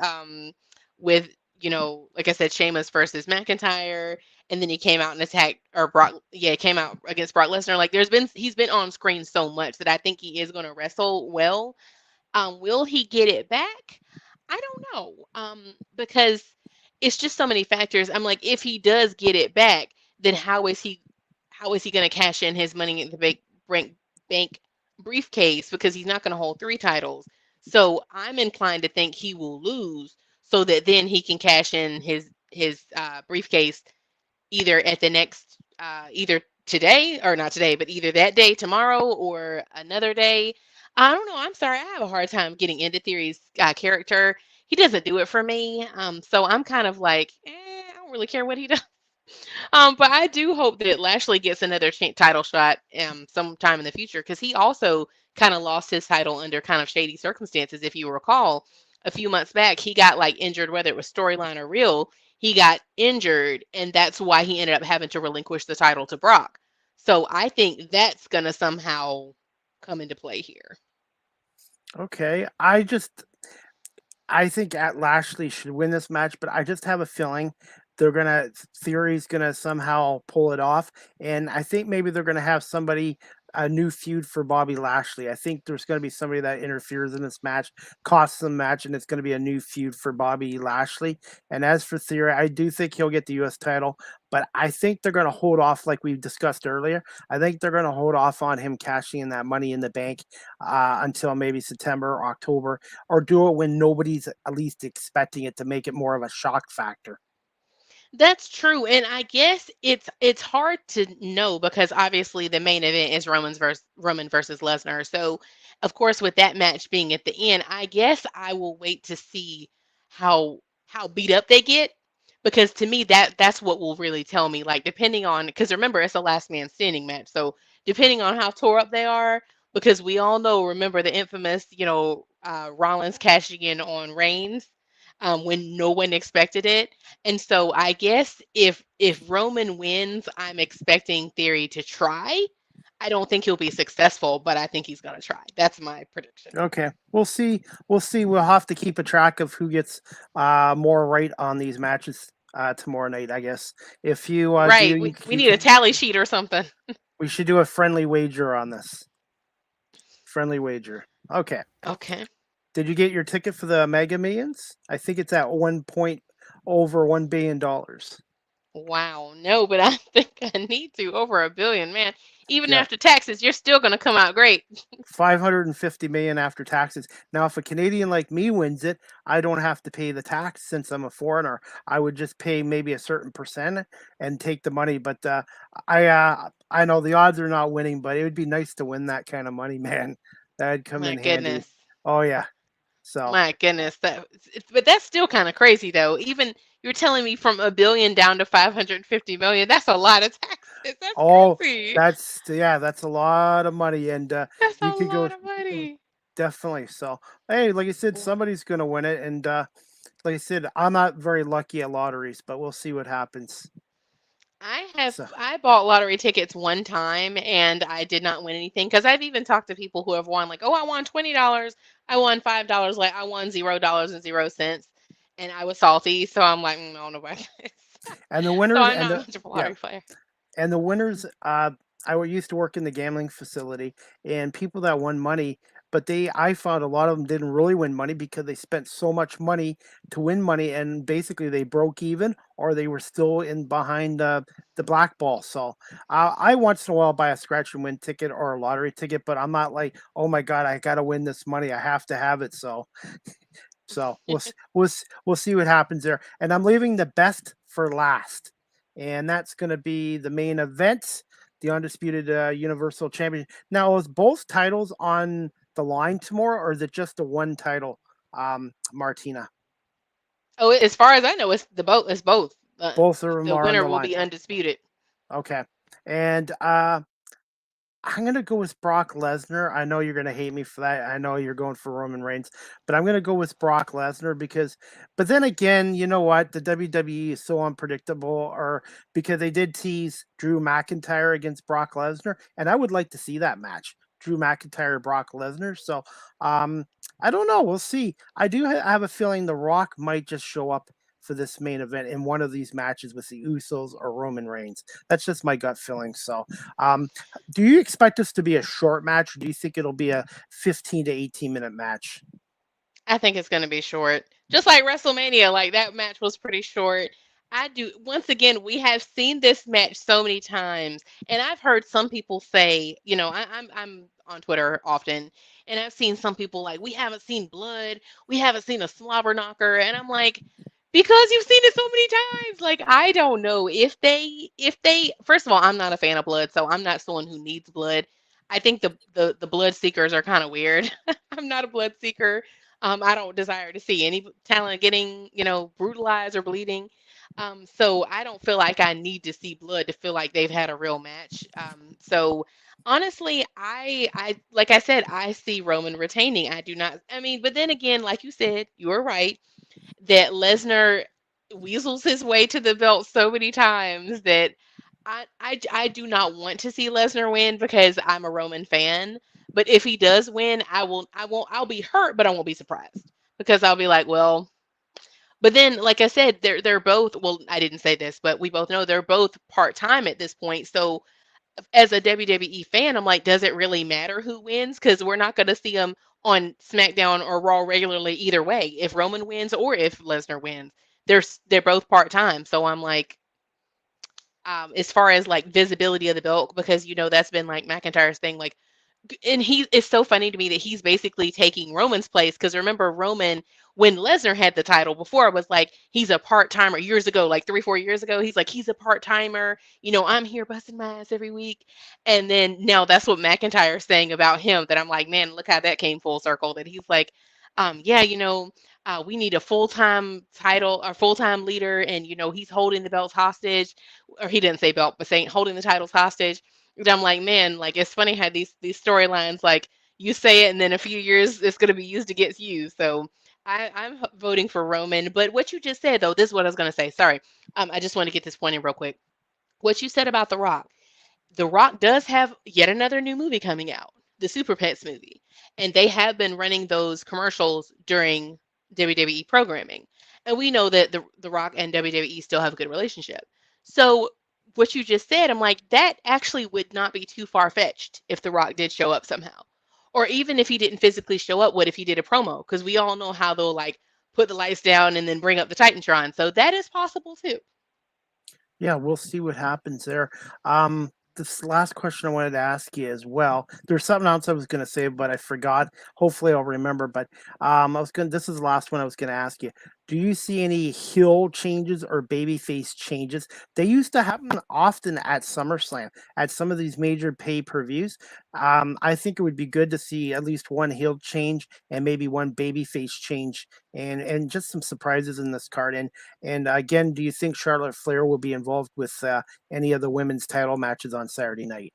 S3: with like I said, Sheamus versus McIntyre, and then he came out and attacked or Brock. Yeah, he came out against Brock Lesnar. Like he's been on screen so much that I think he is going to wrestle well. Will he get it back? I don't know. Because it's just so many factors. I'm like, if he does get it back, then how is he going to cash in his money in the bank briefcase because he's not going to hold three titles. So I'm inclined to think he will lose so that then he can cash in his briefcase either at the next either today or not today, but either that day tomorrow or another day. I don't know. I'm sorry. I have a hard time getting into Theory's character. He doesn't do it for me. So I'm kind of like, I don't really care what he does. But I do hope that Lashley gets another title shot sometime in the future because he also kind of lost his title under kind of shady circumstances. If you recall, a few months back, he got like injured, whether it was storyline or real. He got injured, and that's why he ended up having to relinquish the title to Brock. So I think that's gonna somehow come into play here.
S2: Okay, I think at Lashley should win this match, but I just have a feeling Theory's gonna somehow pull it off, and I think maybe they're gonna have somebody a new feud for Bobby Lashley. I think there's gonna be somebody that interferes in this match, costs the match, and it's gonna be a new feud for Bobby Lashley. And as for Theory, I do think he'll get the U.S. title, but I think they're gonna hold off, like we discussed earlier. I think they're gonna hold off on him cashing in that Money in the Bank until maybe September or October, or do it when nobody's at least expecting it to make it more of a shock factor.
S3: That's true, and I guess it's hard to know because obviously the main event is Roman versus Lesnar. So, of course, with that match being at the end, I guess I will wait to see how beat up they get because to me that's what will really tell me. Like depending on because remember it's a last man standing match, so depending on how tore up they are, because we all know remember the infamous Rollins cashing in on Reigns when no one expected it. And so I guess if Roman wins, I'm expecting Theory to try. I don't think he'll be successful, but I think he's gonna try. That's my prediction.
S2: Okay, we'll see. We'll see. We'll have to keep a track of who gets more right on these matches tomorrow night. I guess if you do,
S3: Right. We
S2: you
S3: need a
S2: can.
S3: tally sheet or something.
S2: We should do a friendly wager on this. Friendly wager. Okay.
S3: Okay.
S2: Did you get your ticket for the Mega Millions? I think it's at over $1 billion.
S3: Wow. No, but I think I need to over $1 billion, man. Even
S2: Yeah,
S3: after taxes, you're still gonna come out great.
S2: 550 million after taxes. Now, if a Canadian like me wins it, I don't have to pay the tax since I'm a foreigner. I would just pay maybe a certain percent and take the money. But I know the odds are not winning, but it would be nice to win that kind of money, man. That'd come
S3: My
S2: in handy.
S3: goodness.
S2: Oh yeah. So
S3: My goodness. But that's still kind of crazy though. Even you're telling me from $1 billion down to 550 million. That's a lot of taxes. That's
S2: oh,
S3: crazy.
S2: that's a lot of money, and
S3: That's a
S2: you could go
S3: lot of money.
S2: definitely. So hey, like I said, somebody's gonna win it, and like I said, I'm not very lucky at lotteries, but we'll see what happens. So
S3: I bought lottery tickets one time and I did not win anything because I've even talked to people who have won like, oh, I won $20, I won $5, like I won $0.00. And I was salty, so I'm like, I don't know about this.
S2: and the
S3: So
S2: winners
S3: I'm
S2: and
S3: not
S2: the
S3: much of a
S2: yeah
S3: lottery player.
S2: and the winners used to work in the gambling facility, and people that won money, but I found a lot of them didn't really win money because they spent so much money to win money, and basically they broke even or they were still in behind the black ball. So I once in a while buy a scratch and win ticket or a lottery ticket, but I'm not like, oh my god, I got to win this money, I have to have it. So we'll see what happens there. And I'm leaving the best for last, and that's going to be the main event, the undisputed Universal Champion. Now, is both titles on the line tomorrow, or is it just the one title, Martina?
S3: Oh, as far as I know, it's both.
S2: Both of them
S3: The
S2: are on
S3: winner
S2: the
S3: will
S2: line.
S3: be undisputed.
S2: Okay, and I'm gonna go with Brock Lesnar. I know you're gonna hate me for that. I know you're going for Roman Reigns, but I'm gonna go with Brock Lesnar because. But then again, you know what? The WWE is so unpredictable, or because they did tease Drew McIntyre against Brock Lesnar, and I would like to see that match, Drew McIntyre, Brock Lesnar. So, um, I don't know. We'll see. I do have a feeling The Rock might just show up for this main event in one of these matches with the Usos or Roman Reigns. That's just my gut feeling. So, um, do you expect this to be a short match, or do you think it'll be a 15 to 18-minute match?
S3: I think it's going to be short. Just like WrestleMania, like that match was pretty short. I do once again, we have seen this match so many times, and I've heard some people say, I'm on Twitter often, and I've seen some people like, we haven't seen blood, we haven't seen a slobber knocker, and I'm like, because you've seen it so many times. Like I don't know if they first of all, I'm not a fan of blood, so I'm not someone who needs blood. I think the blood seekers are kind of weird. I'm not a blood seeker. I don't desire to see any talent getting, brutalized or bleeding. So I don't feel like I need to see blood to feel like they've had a real match. So honestly, I like I said, I see Roman retaining. I do not. I mean, but then again, like you said, you were right that Lesnar weasels his way to the belt so many times that I do not want to see Lesnar win because I'm a Roman fan. But if he does win, I'll be hurt, but I won't be surprised because I'll be like, well, but then, like I said, they're both. Well, I didn't say this, but we both know they're both part time at this point. So, as a WWE fan, I'm like, does it really matter who wins? Because we're not going to see them on SmackDown or Raw regularly either way. If Roman wins or if Lesnar wins, they're both part time. So I'm like, as far as like visibility of the belt, because that's been like McIntyre's thing, like and it's so funny to me that he's basically taking Roman's place because remember Roman when Lesnar had the title before was like he's a part timer years ago, like 3-4 years ago. He's like he's a part timer. I'm here busting my ass every week, and then now that's what McIntyre's saying about him. That I'm like, man, look how that came full circle. That he's like, yeah, we need a full time title or full time leader, and he's holding the belts hostage, or he didn't say belt, but saying holding the titles hostage. And I'm like, man, like it's funny how these storylines, like you say it, and then a few years it's going to be used against you. So I'm voting for Roman. But what you just said, though, this is what I was going to say. Sorry, I just want to get this point in real quick. What you said about The Rock. The Rock does have yet another new movie coming out, the Super Pets movie, and they have been running those commercials during WWE programming, and we know that the Rock and WWE still have a good relationship. So what you just said, I'm like, that actually would not be too far fetched if The Rock did show up somehow, or even if he didn't physically show up. What if he did a promo? Because we all know how they'll like put the lights down and then bring up the Titantron, so that is possible too.
S2: Yeah, we'll see what happens there. This last question I wanted to ask you as well. There's something else I was going to say, but I forgot. Hopefully, I'll remember. But I was going. This is the last one I was going to ask you. Do you see any heel changes or babyface changes? They used to happen often at SummerSlam, at some of these major pay-per-views. I think it would be good to see at least one heel change and maybe one babyface change, and just some surprises in this card. And again, do you think Charlotte Flair will be involved with any of the women's title matches on Saturday night?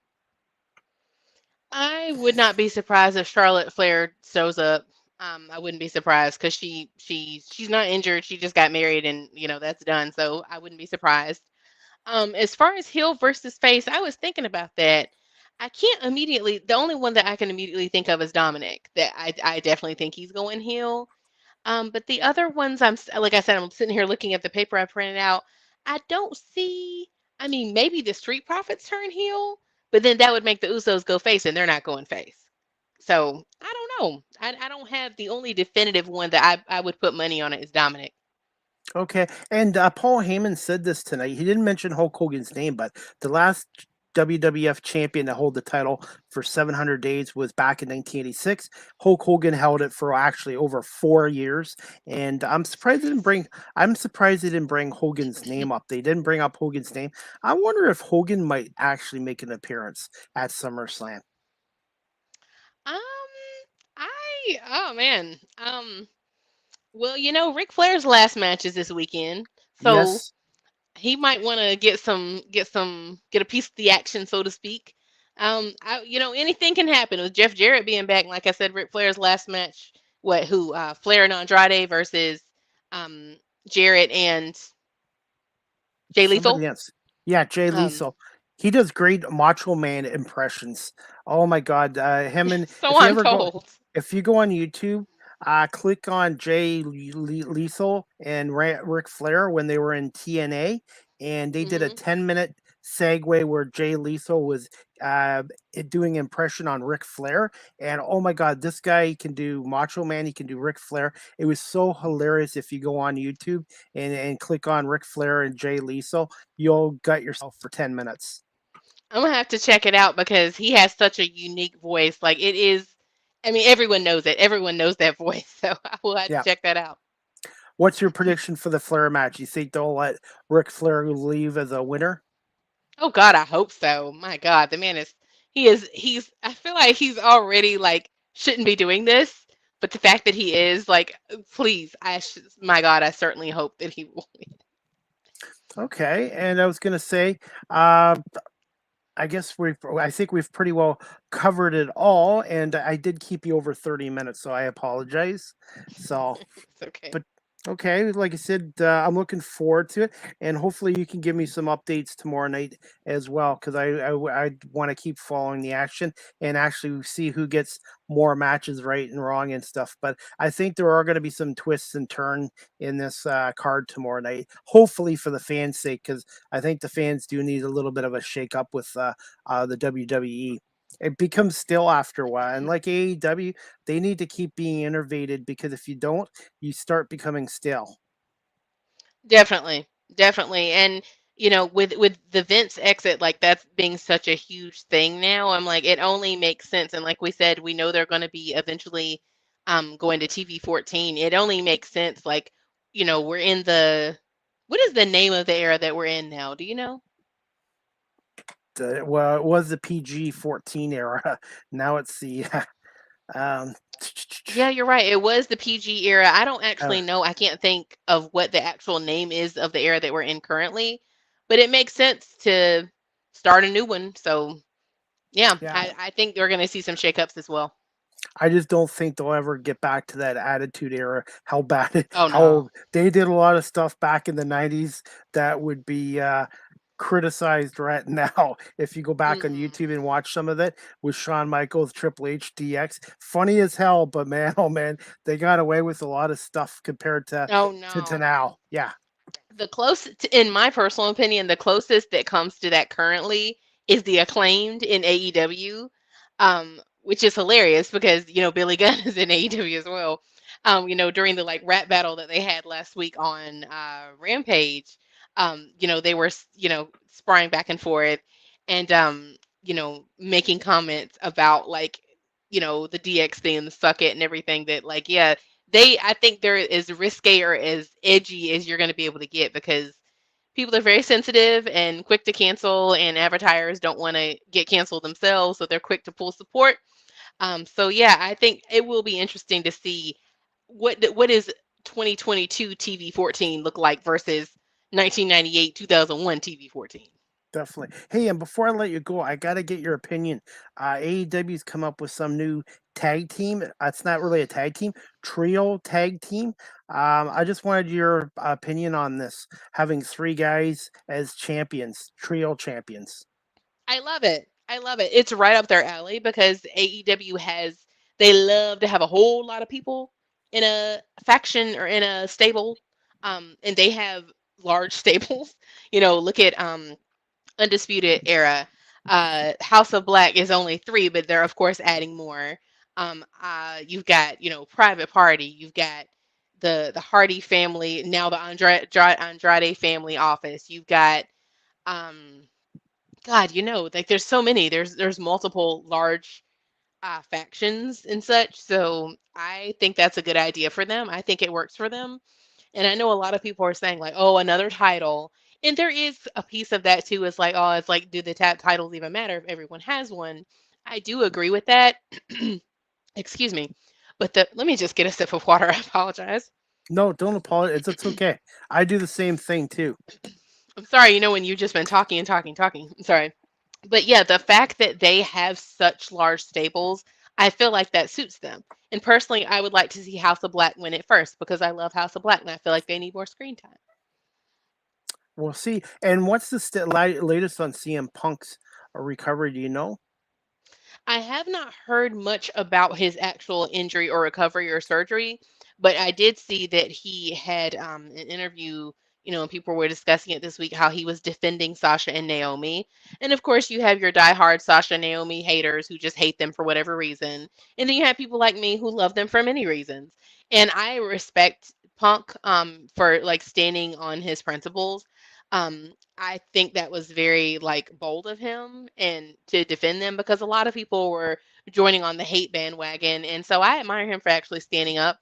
S3: I would not be surprised if Charlotte Flair shows up. I wouldn't be surprised because she's not injured. She just got married, and that's done. So I wouldn't be surprised. As far as heel versus face, I was thinking about that. I can't immediately. The only one that I can immediately think of is Dominic. That I definitely think he's going heel. But the other ones, like I said, I'm sitting here looking at the paper I printed out. I don't see. I mean, maybe the Street Profits turn heel, but then that would make the Usos go face, and they're not going face. So I don't know. I don't have the only definitive one that I would put money on it is Dominic.
S2: Okay, and Paul Heyman said this tonight. He didn't mention Hulk Hogan's name, but the last WWF champion to hold the title for 700 days was back in 1986. Hulk Hogan held it for actually over 4 years, and I'm surprised they didn't bring. I'm surprised they didn't bring Hogan's name up. They didn't bring up Hogan's name. I wonder if Hogan might actually make an appearance at SummerSlam.
S3: Um, oh man. Well, Ric Flair's last match is this weekend, so
S2: Yes.
S3: he might want to get a piece of the action, so to speak. Anything can happen with Jeff Jarrett being back. Like I said, Ric Flair's last match, Flair and Andrade versus um Jarrett and Jay Lethal.
S2: Somebody else. Yeah, Jay
S3: Um,
S2: Lethal. He does great Macho Man impressions. Oh my God, him and
S3: so I'm told.
S2: if you go on YouTube, click on Lethal and Ric Flair when they were in TNA, and they did a
S3: Hmm.
S2: 10-minute segue where Jay Lethal was uh, doing impression on Ric Flair, and oh my God, this guy can do Macho Man, he can do Ric Flair. It was so hilarious. If you go on YouTube and click on Ric Flair and Jay Lethal, you'll gut yourself for 10 minutes.
S3: I'm gonna have to check it out because he has such a unique voice. Like it is. I mean, everyone knows it. Everyone knows that voice. So I will have to
S2: Yeah.
S3: check that out.
S2: What's your prediction for the Flair match? You think they'll let Ric Flair leave as a winner?
S3: Oh God, I hope so. My God, the man he's I feel like he's already like shouldn't be doing this, but the fact that he is like please, my God, I certainly hope that he will win.
S2: Okay, and I was gonna say, uh, I think we've pretty well covered it all, and I did keep you over 30 minutes, so I apologize. So,
S3: It's okay.
S2: but okay, like I said, I'm looking forward to it, and hopefully you can give me some updates tomorrow night as well, because I want to keep following the action and actually see who gets more matches right and wrong and stuff. But I think there are going to be some twists and turn in this card tomorrow night. Hopefully for the fans' sake, because I think the fans do need a little bit of a shake up with the WWE. It becomes still after a while, and like AEW, they need to keep being innovated because if you don't, you start becoming stale.
S3: Definitely, definitely, and with the Vince exit, like that's being such a huge thing now. I'm like, it only makes sense, and like we said, we know they're going to be eventually going to TV 14. It only makes sense, like we're in the what is the name of the era that we're in now? Do you know?
S2: Well, it was the PG-14 era. Now it's the um,
S3: Yeah, you're right. It was the PG era. I don't
S2: uh,
S3: actually know. I can't think of what the actual name is of the era that we're in currently, but it makes sense to start a new one. So yeah,
S2: yeah.
S3: I think we're going to see some shakeups as well.
S2: I just don't think they'll ever get back to that attitude era. How bad,
S3: Oh no.
S2: how they did a lot of stuff back in the '90s that would be criticized right now. If you go back on
S3: Mm-mm.
S2: YouTube and watch some of it with Shawn Michaels, Triple H, DX, funny as hell. But man, oh man, they got away with a lot of stuff compared
S3: Oh
S2: to
S3: no.
S2: now. Yeah,
S3: The closest, in my personal opinion, the closest that comes to that currently is the Acclaimed in AEW, which is hilarious because Billy Gunn is in AEW as well. During the like rap battle that they had last week on Rampage, they were sparring back and forth, and making comments about like the DX thing and the suck it and everything that like yeah I think they're as risque or as edgy as you're going to be able to get because people are very sensitive and quick to cancel, and advertisers don't want to get canceled themselves, so they're quick to pull support. So yeah, I think it will be interesting to see what is 2022 TV 14 look like versus 1998 2001 TV 14.
S2: definitely. Hey, and before I let you go, I got to get your opinion. AEW's come up with some new tag team. It's not really a tag team, trio tag team. I just wanted your opinion on this, having three guys as champions, trio champions.
S3: I love it. I love it. It's right up their alley because AEW they love to have a whole lot of people in a faction or in a stable. And they have large stables. Look at Undisputed Era. House of Black is only 3, but they're of course adding more. You've got, Private Party, you've got the Hardy family, now the Andrade family office. You've got um God, like there's so many. There's multiple large factions and such. So I think that's a good idea for them. I think it works for them. And I know a lot of people are saying like, oh, another title. And there is a piece of that too. It's like, oh, it's like, do the titles even matter if everyone has one? I do agree with that. Excuse me. But let me just get a sip of water. I apologize.
S2: No, don't apologize. It's okay. I do the same thing too.
S3: I'm sorry, when you've just been talking and talking, talking. I'm sorry. But yeah, the fact that they have such large stables, I feel like that suits them. And personally, I would like to see House of Black win it first because I love House of Black and I feel like they need more screen time.
S2: We'll see. And what's the latest on CM Punk's recovery? Do you know?
S3: I have not heard much about his actual injury or recovery or surgery, but I did see that he had an interview, and people were discussing it this week how he was defending Sasha and Naomi. And of course, you have your diehard Sasha and Naomi haters who just hate them for whatever reason. And then you have people like me who love them for many reasons. And I respect Punk for like standing on his principles. I think that was very like bold of him and to defend them because a lot of people were joining on the hate bandwagon, and so I admire him for actually standing up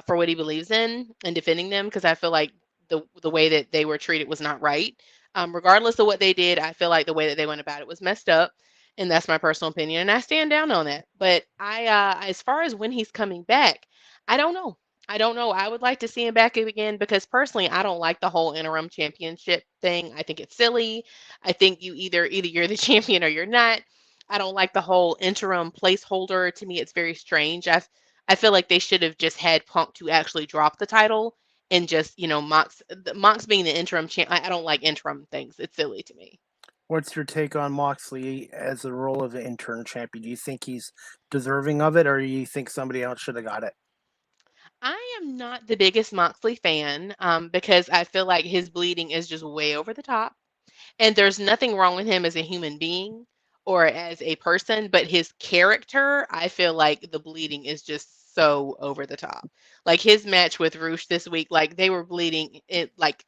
S3: for what he believes in and defending them because I feel like the way that they were treated was not right. Regardless of what they did, I feel like the way that they went about it was messed up, and that's my personal opinion, and I stand down on that. But as far as when he's coming back, I don't know. I don't know. I would like to see him back again because personally, I don't like the whole interim championship thing. I think it's silly. I think you either you're the champion or you're not. I don't like the whole interim placeholder. To me, it's very strange. I feel like they should have just had Punk to actually drop the title and just Mox being the interim champ. I don't like interim things. It's silly to me.
S2: What's your take on Moxley as the role of the intern champion? Do you think he's deserving of it, or do you think somebody else should have got it?
S3: I am not the biggest Moxley fan because I feel like his bleeding is just way over the top. And there's nothing wrong with him as a human being or as a person, but his character, I feel like the bleeding is just so over the top. Like his match with Roosh this week, like they were bleeding it like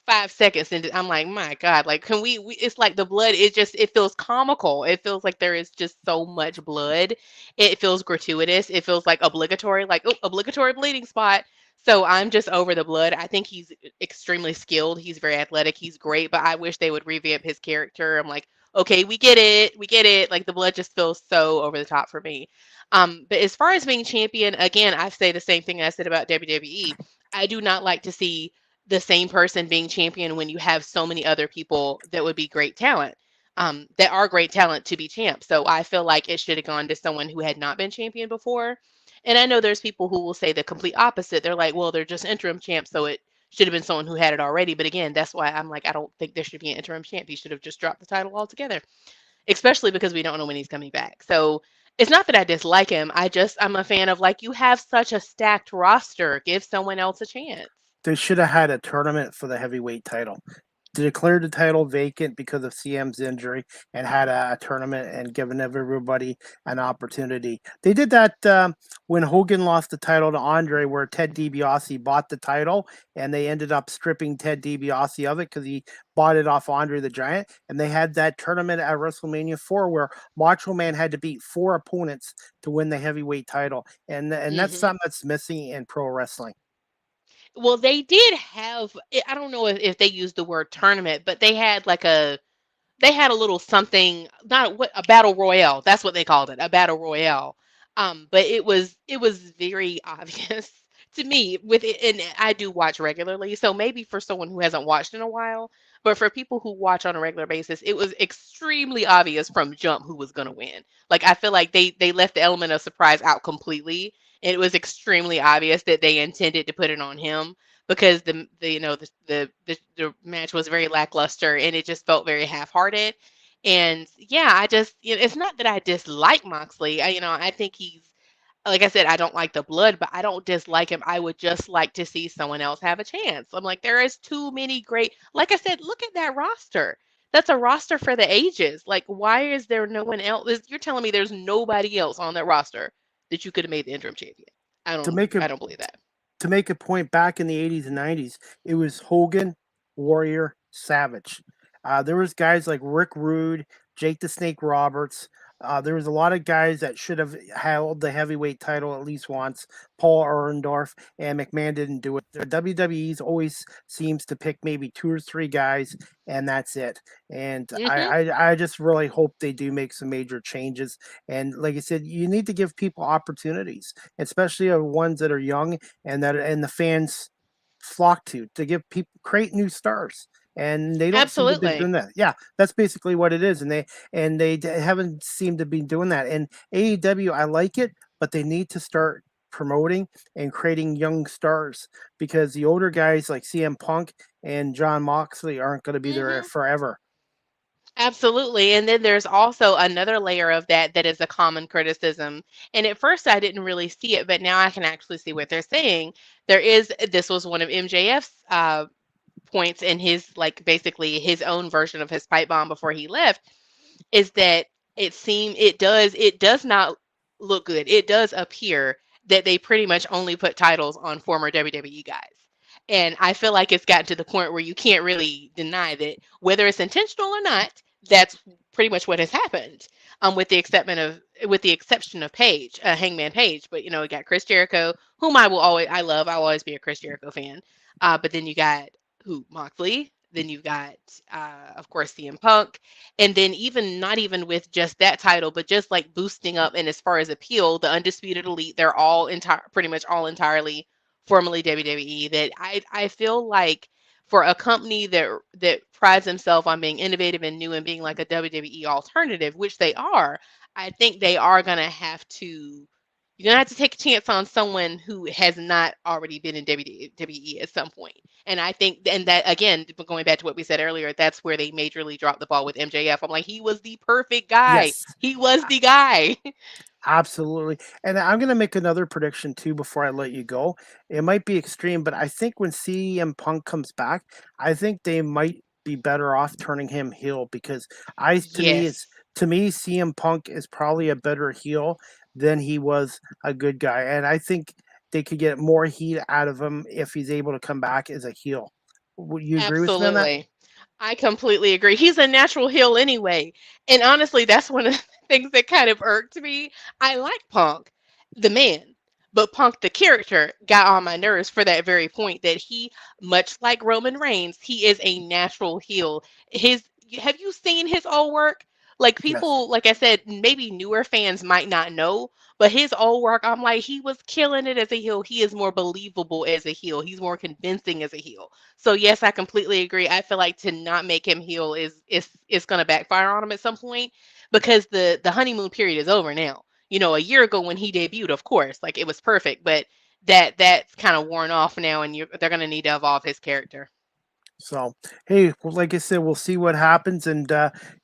S3: 5 seconds into I'm like, my God, like can we it's like the blood, it feels comical. It feels like there is just so much blood. It feels gratuitous. It feels like obligatory, like oh, obligatory bleeding spot. So I'm just over the blood. I think he's extremely skilled. He's very athletic. He's great, but I wish they would revamp his character. I'm like, okay, we get it. We get it. Like the blood just feels so over the top for me. But as far as being champion, again, I say the same thing I said about WWE. I do not like to see the same person being champion when you have so many other people that would be great talent, that are great talent to be champ. So I feel like it should have gone to someone who had not been champion before. And I know there's people who will say the complete opposite. They're like, well, they're just interim champs, so it should have been someone who had it already. But again, that's why I'm like, I don't think there should be an interim champ. He should have just dropped the title altogether, especially because we don't know when he's coming back. So it's not that I dislike him. I'm a fan of like, you have such a stacked roster. Give someone else a chance.
S2: They should have had a tournament for the heavyweight title. Declared the title vacant because of CM's injury and had a tournament and given everybody an opportunity. They did that when Hogan lost the title to Andre, where Ted DiBiase bought the title, and they ended up stripping Ted DiBiase of it because he bought it off Andre the Giant. And they had that tournament at WrestleMania 4 where Macho Man had to beat 4 opponents to win the heavyweight title. And that's
S3: Hmm.
S2: something that's missing in pro wrestling.
S3: Well, they did have, I don't know if they used the word tournament, but they had a little something, not what a battle royale. That's what they called it, a battle royale. But it was very obvious to me with it, and I do watch regularly, so maybe for someone who hasn't watched in a while, but for people who watch on a regular basis, it was extremely obvious from jump who was going to win. Like I feel like they left the element of surprise out completely, and it was extremely obvious that they intended to put it on him because the match was very lackluster and it just felt very half-hearted. And yeah, it's not that I dislike Moxley. I think he's like I said, I don't like the blood, but I don't dislike him. I would just like to see someone else have a chance. I'm like, there is too many great, like I said, look at that roster. That's a roster for the ages. Like, why is there no one else? You're telling me there's nobody else on that roster that you could have made the interim champion. I
S2: To
S3: don't
S2: make a
S3: I don't believe that.
S2: to make a point, back in the 80s and 90s, it was Hogan, Warrior, Savage. There was guys like Rick Rude, Jake the Snake Roberts. There was a lot of guys that should have held the heavyweight title at least once. Paul Orndorff and McMahon didn't do it. The WWE's always seems to pick maybe 2 or 3 guys, and that's it. And I,
S3: Mhm.
S2: I, I just really hope they do make some major changes. And like I said, you need to give people opportunities, especially ones that are young and the fans flock to give people create new stars, and they don't seem to be doing
S3: Absolutely.
S2: that. Yeah, that's basically what it is, and they haven't seemed to be doing that. And AEW, I like it, but they need to start promoting and creating young stars, because the older guys like CM Punk and John Moxley aren't going to be there
S3: Mhm.
S2: forever.
S3: Absolutely. And then there's also another layer of that is a common criticism. And at first I didn't really see it, but now I can actually see what they're saying. This was one of MJF's points in his, like, basically his own version of his pipe bomb before he left, is that it does not look good. It does appear that they pretty much only put titles on former WWE guys. And I feel like it's gotten to the point where you can't really deny that whether it's intentional or not, that's pretty much what has happened. With the exception of Page, Hangman Page, but you got Chris Jericho, whom I love. I'll always be a Chris Jericho fan. But then you got who Moxley. Then you've got, of course, CM Punk, and then even not even with just that title, but just like boosting up and as far as appeal, the Undisputed Elite, they're all pretty much all entirely formerly WWE, that I feel like for a company that prides themselves on being innovative and new and being like a WWE alternative, which they are, I think they are gonna have to you're gonna have to take a chance on someone who has not already been in WWE at some point. And I think, and that again, going back to what we said earlier, that's where they majorly dropped the ball with MJF. I'm like, he was the perfect guy.
S2: Yes.
S3: He was the guy.
S2: Absolutely. And I'm going to make another prediction too before I let you go. It might be extreme, but I think when CM Punk comes back, I think they might be better off turning him heel because
S3: Yes.
S2: to me CM Punk is probably a better heel than he was a good guy. And I think they could get more heat out of him if he's able to come back as a heel. Would you agree with me on that?
S3: Absolutely. I completely agree. He's a natural heel anyway. And honestly, that's one of the things that kind of irked me. I like Punk, the man, but Punk, the character, got on my nerves for that very point that he, much like Roman Reigns, he is a natural heel. His Have you seen his old work? Like
S2: Yes.
S3: people, like I said, maybe newer fans might not know, but his old work, I'm like, he was killing it as a heel. He is more believable as a heel. He's more convincing as a heel. So yes, I completely agree. I feel like to not make him heel is going to backfire on him at some point because the honeymoon period is over now. You know, a year ago when he debuted, of course, like it was perfect, but that's kind of worn off now, and they're going to need to evolve his character.
S2: So, hey, well, like I said, we'll see what happens, and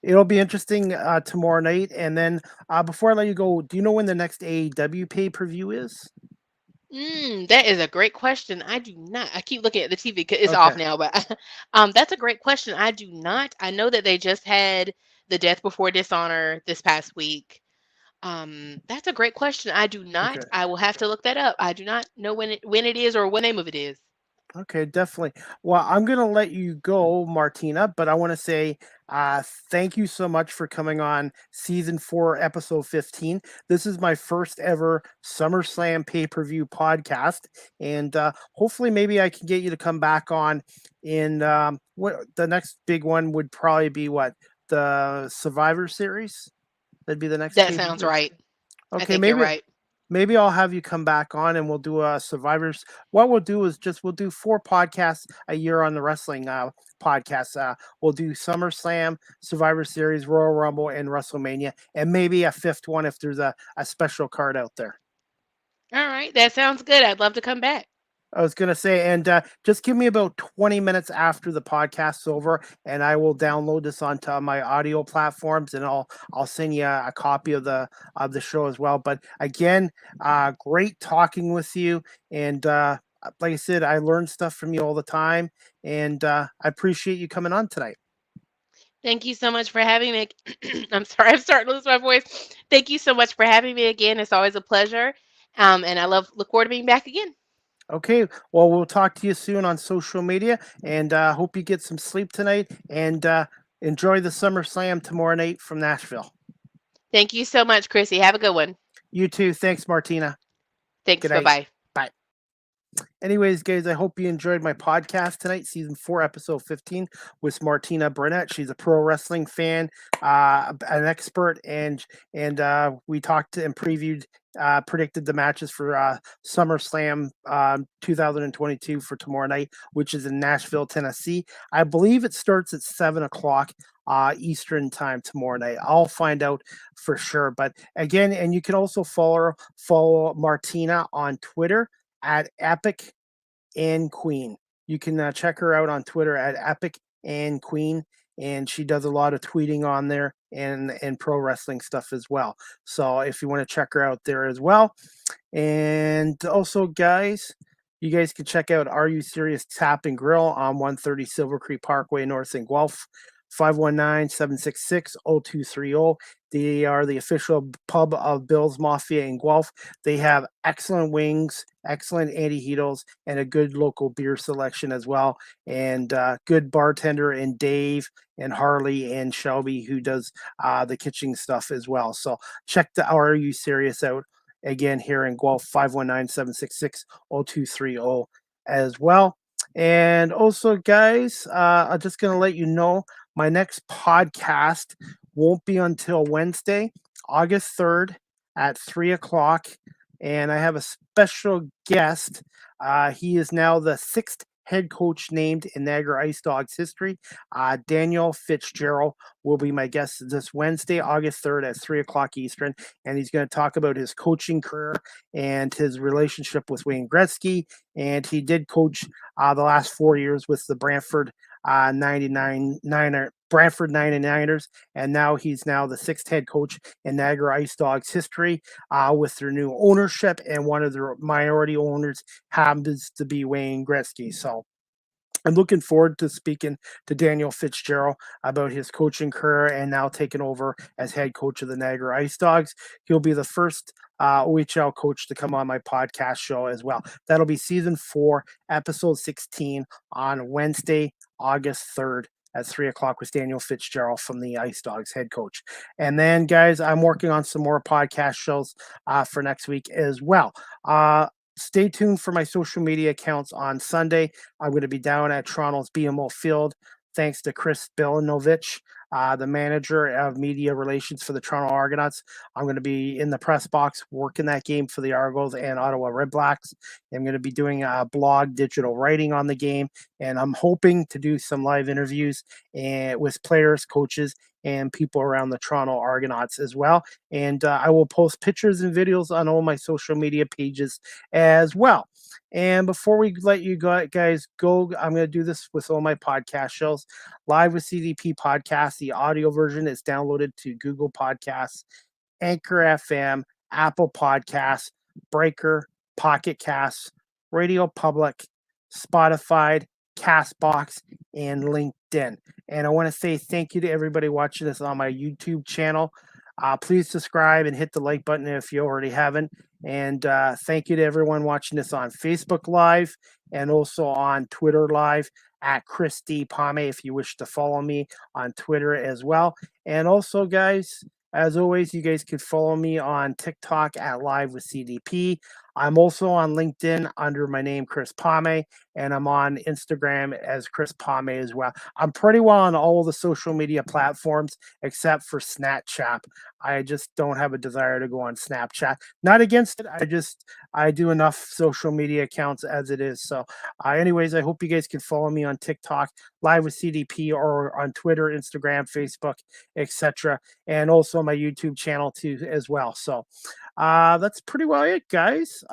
S2: it'll be interesting tomorrow night. And then, before I let you go, do you know when the next AEW pay per view is?
S3: That is a great question. I do not. I keep looking at the TV 'cause it's off
S2: Okay,
S3: now, but that's a great question. I do not. I know that they just had the Death Before Dishonor this past week. That's a great question. I do not.
S2: okay.
S3: I will have to look that up. I do not know when it is or what name of it is.
S2: Okay, definitely. Well, I'm going to let you go, Martina, but I want to say thank you so much for coming on season 4, episode 15. This is my first ever SummerSlam pay per view podcast. And hopefully, maybe I can get you to come back on in what the next big one would probably be what? The Survivor Series? That'd be the next
S3: That
S2: pay per
S3: sounds
S2: view.
S3: right. I
S2: Okay,
S3: think you're right.
S2: maybe I'll have you come back on and we'll do a survivors. What we'll do is we'll do 4 podcasts a year on the wrestling podcast. We'll do SummerSlam, Survivor Series, Royal Rumble, and WrestleMania, and maybe a fifth one if there's a special card out there.
S3: All right, that sounds good. I'd love to come back.
S2: I was gonna say, and just give me about 20 minutes after the podcast's over, and I will download this onto my audio platforms, and I'll send you a copy of the show as well. But again, great talking with you, and like I said, I learn stuff from you all the time, and I appreciate you coming on tonight.
S3: Thank you so much for having me. I'm sorry, I'm starting to lose my voice. Thank you so much for having me again. It's always a pleasure. And I look forward to being back again.
S2: Okay, well, we'll talk to you soon on social media, and hope you get some sleep tonight, and enjoy the Summer Slam tomorrow night from Nashville.
S3: Thank you so much, Chrissy. Have a good one.
S2: You too. Thanks, Martina.
S3: Thanks.
S2: Good
S3: Bye
S2: night.
S3: bye.
S2: Bye. Anyways, guys, I hope you enjoyed my podcast tonight, season 4, episode 15, with Martina Barnett. She's a pro wrestling fan, an expert, and we talked and previewed, predicted the matches for SummerSlam 2022 for tomorrow night, which is in Nashville, Tennessee. I believe it starts at 7 o'clock. Eastern time tomorrow night. I'll find out for sure. But again, and you can also follow Martina on Twitter at Epic and Queen. You can check her out on Twitter at Epic and Queen, and she does a lot of tweeting on there and pro wrestling stuff as well. So if you want to check her out there as well, and also guys, you guys can check out Are You Serious Tap and Grill on 130 Silver Creek Parkway North in Guelph. 519-766-0230. They are the official pub of Bill's Mafia in Guelph. They have excellent wings, excellent antiheatals, and a good local beer selection as well. And good bartender in Dave and Harley and Shelby who does the kitchen stuff as well. So check the Are You Serious out again here in Guelph, 519-766-0230 as well. And also, guys, I'm just going to let you know my next podcast won't be until Wednesday, August 3rd at 3 o'clock. And I have a special guest He is now the 6th head coach named in Niagara Ice Dogs history. Daniel Fitzgerald will be my guest this Wednesday, August 3rd at 3 o'clock Eastern, and he's going to talk about his coaching career and his relationship with Wayne Gretzky. And he did coach the last 4 years with the Brantford 99ers, and now he's now the 6th head coach in Niagara Ice Dogs history with their new ownership, and one of their minority owners happens to be Wayne Gretzky. So I'm looking forward to speaking to Daniel Fitzgerald about his coaching career and now taking over as head coach of the Niagara Ice Dogs. He'll be the first OHL coach to come on my podcast show as well. That'll be season 4, episode 16 on Wednesday, August 3rd at 3 o'clock with Daniel Fitzgerald from the Ice Dogs head coach. And then, guys, I'm working on some more podcast shows for next week as well. Stay tuned for my social media accounts on Sunday. I'm going to be down at Toronto's BMO Field. Thanks to Chris Bilinovich, the manager of media relations for the Toronto Argonauts. I'm going to be in the press box working that game for the Argos and Ottawa Redblacks. I'm going to be doing blog digital writing on the game, and I'm hoping to do some live interviews with players, coaches, and people around the Toronto Argonauts as well. And I will post pictures and videos on all my social media pages as well. And before we let you guys go, I'm going to do this with all my podcast shows. Live with CDP podcast, the audio version is downloaded to Google Podcasts, Anchor FM, Apple Podcasts, Breaker, Pocket Casts, Radio Public, Spotify, Castbox, and LinkedIn. And I want to say thank you to everybody watching this on my YouTube channel. Please subscribe and hit the like button if you already haven't. And thank you to everyone watching this on Facebook Live and also on Twitter Live at Chris D. Pame if you wish to follow me on Twitter as well. And also, guys, as always, you guys can follow me on TikTok at Live with CDP. I'm also on LinkedIn under my name, Chris Pame, and I'm on Instagram as Chris Pame as well. I'm pretty well on all the social media platforms except for Snapchat. I just don't have a desire to go on Snapchat. Not against it. I do enough social media accounts as it is. So anyways, I hope you guys can follow me on TikTok, Live with CDP, or on Twitter, Instagram, Facebook, etc. And also my YouTube channel too as well. So that's pretty well it, guys.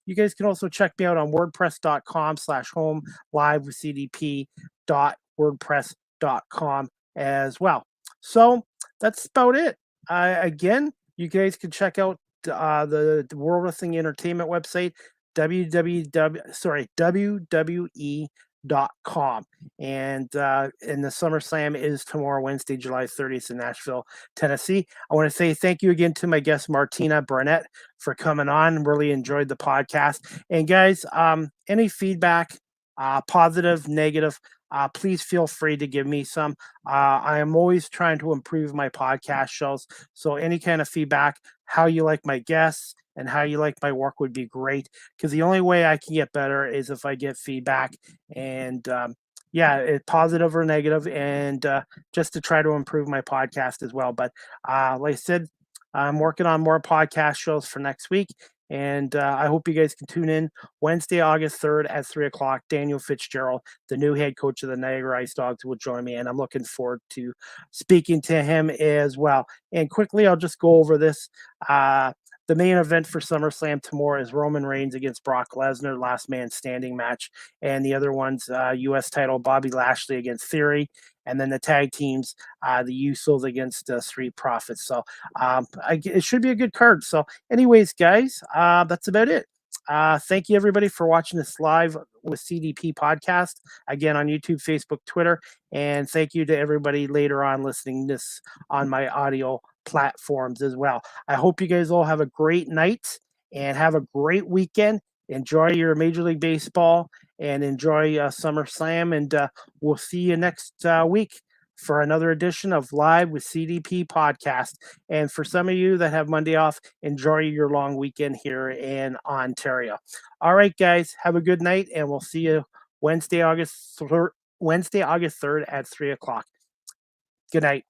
S2: You guys can also check me out on wordpress.com/home live with CDP.wordpress.com as well. So that's about it. Again, you guys can check out the World Wrestling Entertainment website, WWE.com. And the SummerSlam is tomorrow, Wednesday, July 30th in Nashville, Tennessee. I want to say thank you again to my guest, Martina Barnett, for coming on. Really enjoyed the podcast. And guys, any feedback, positive, negative, please feel free to give me some. I am always trying to improve my podcast shows. So any kind of feedback, how you like my guests and how you like my work would be great. Because the only way I can get better is if I get feedback and positive or negative, and just to try to improve my podcast as well. But like I said, I'm working on more podcast shows for next week. And I hope you guys can tune in Wednesday, August 3rd at 3 o'clock. Daniel Fitzgerald, the new head coach of the Niagara Ice Dogs, will join me, and I'm looking forward to speaking to him as well. And quickly, I'll just go over this. The main event for SummerSlam tomorrow is Roman Reigns against Brock Lesnar, last man standing match. And the other one's U.S. title, Bobby Lashley against Theory. And then the tag teams, the Usos against Street Profits. So it should be a good card. So anyways, guys, that's about it. Thank you, everybody, for watching this live with CDP podcast, again, on YouTube, Facebook, Twitter. And thank you to everybody later on listening this on my audio platforms as well. I hope you guys all have a great night and have a great weekend. Enjoy your Major League Baseball and enjoy SummerSlam. And we'll see you next week for another edition of Live with CDP podcast. And for some of you that have Monday off, enjoy your long weekend here in Ontario. All right, guys, have a good night, and we'll see you Wednesday, August 3rd at 3 o'clock. Good night.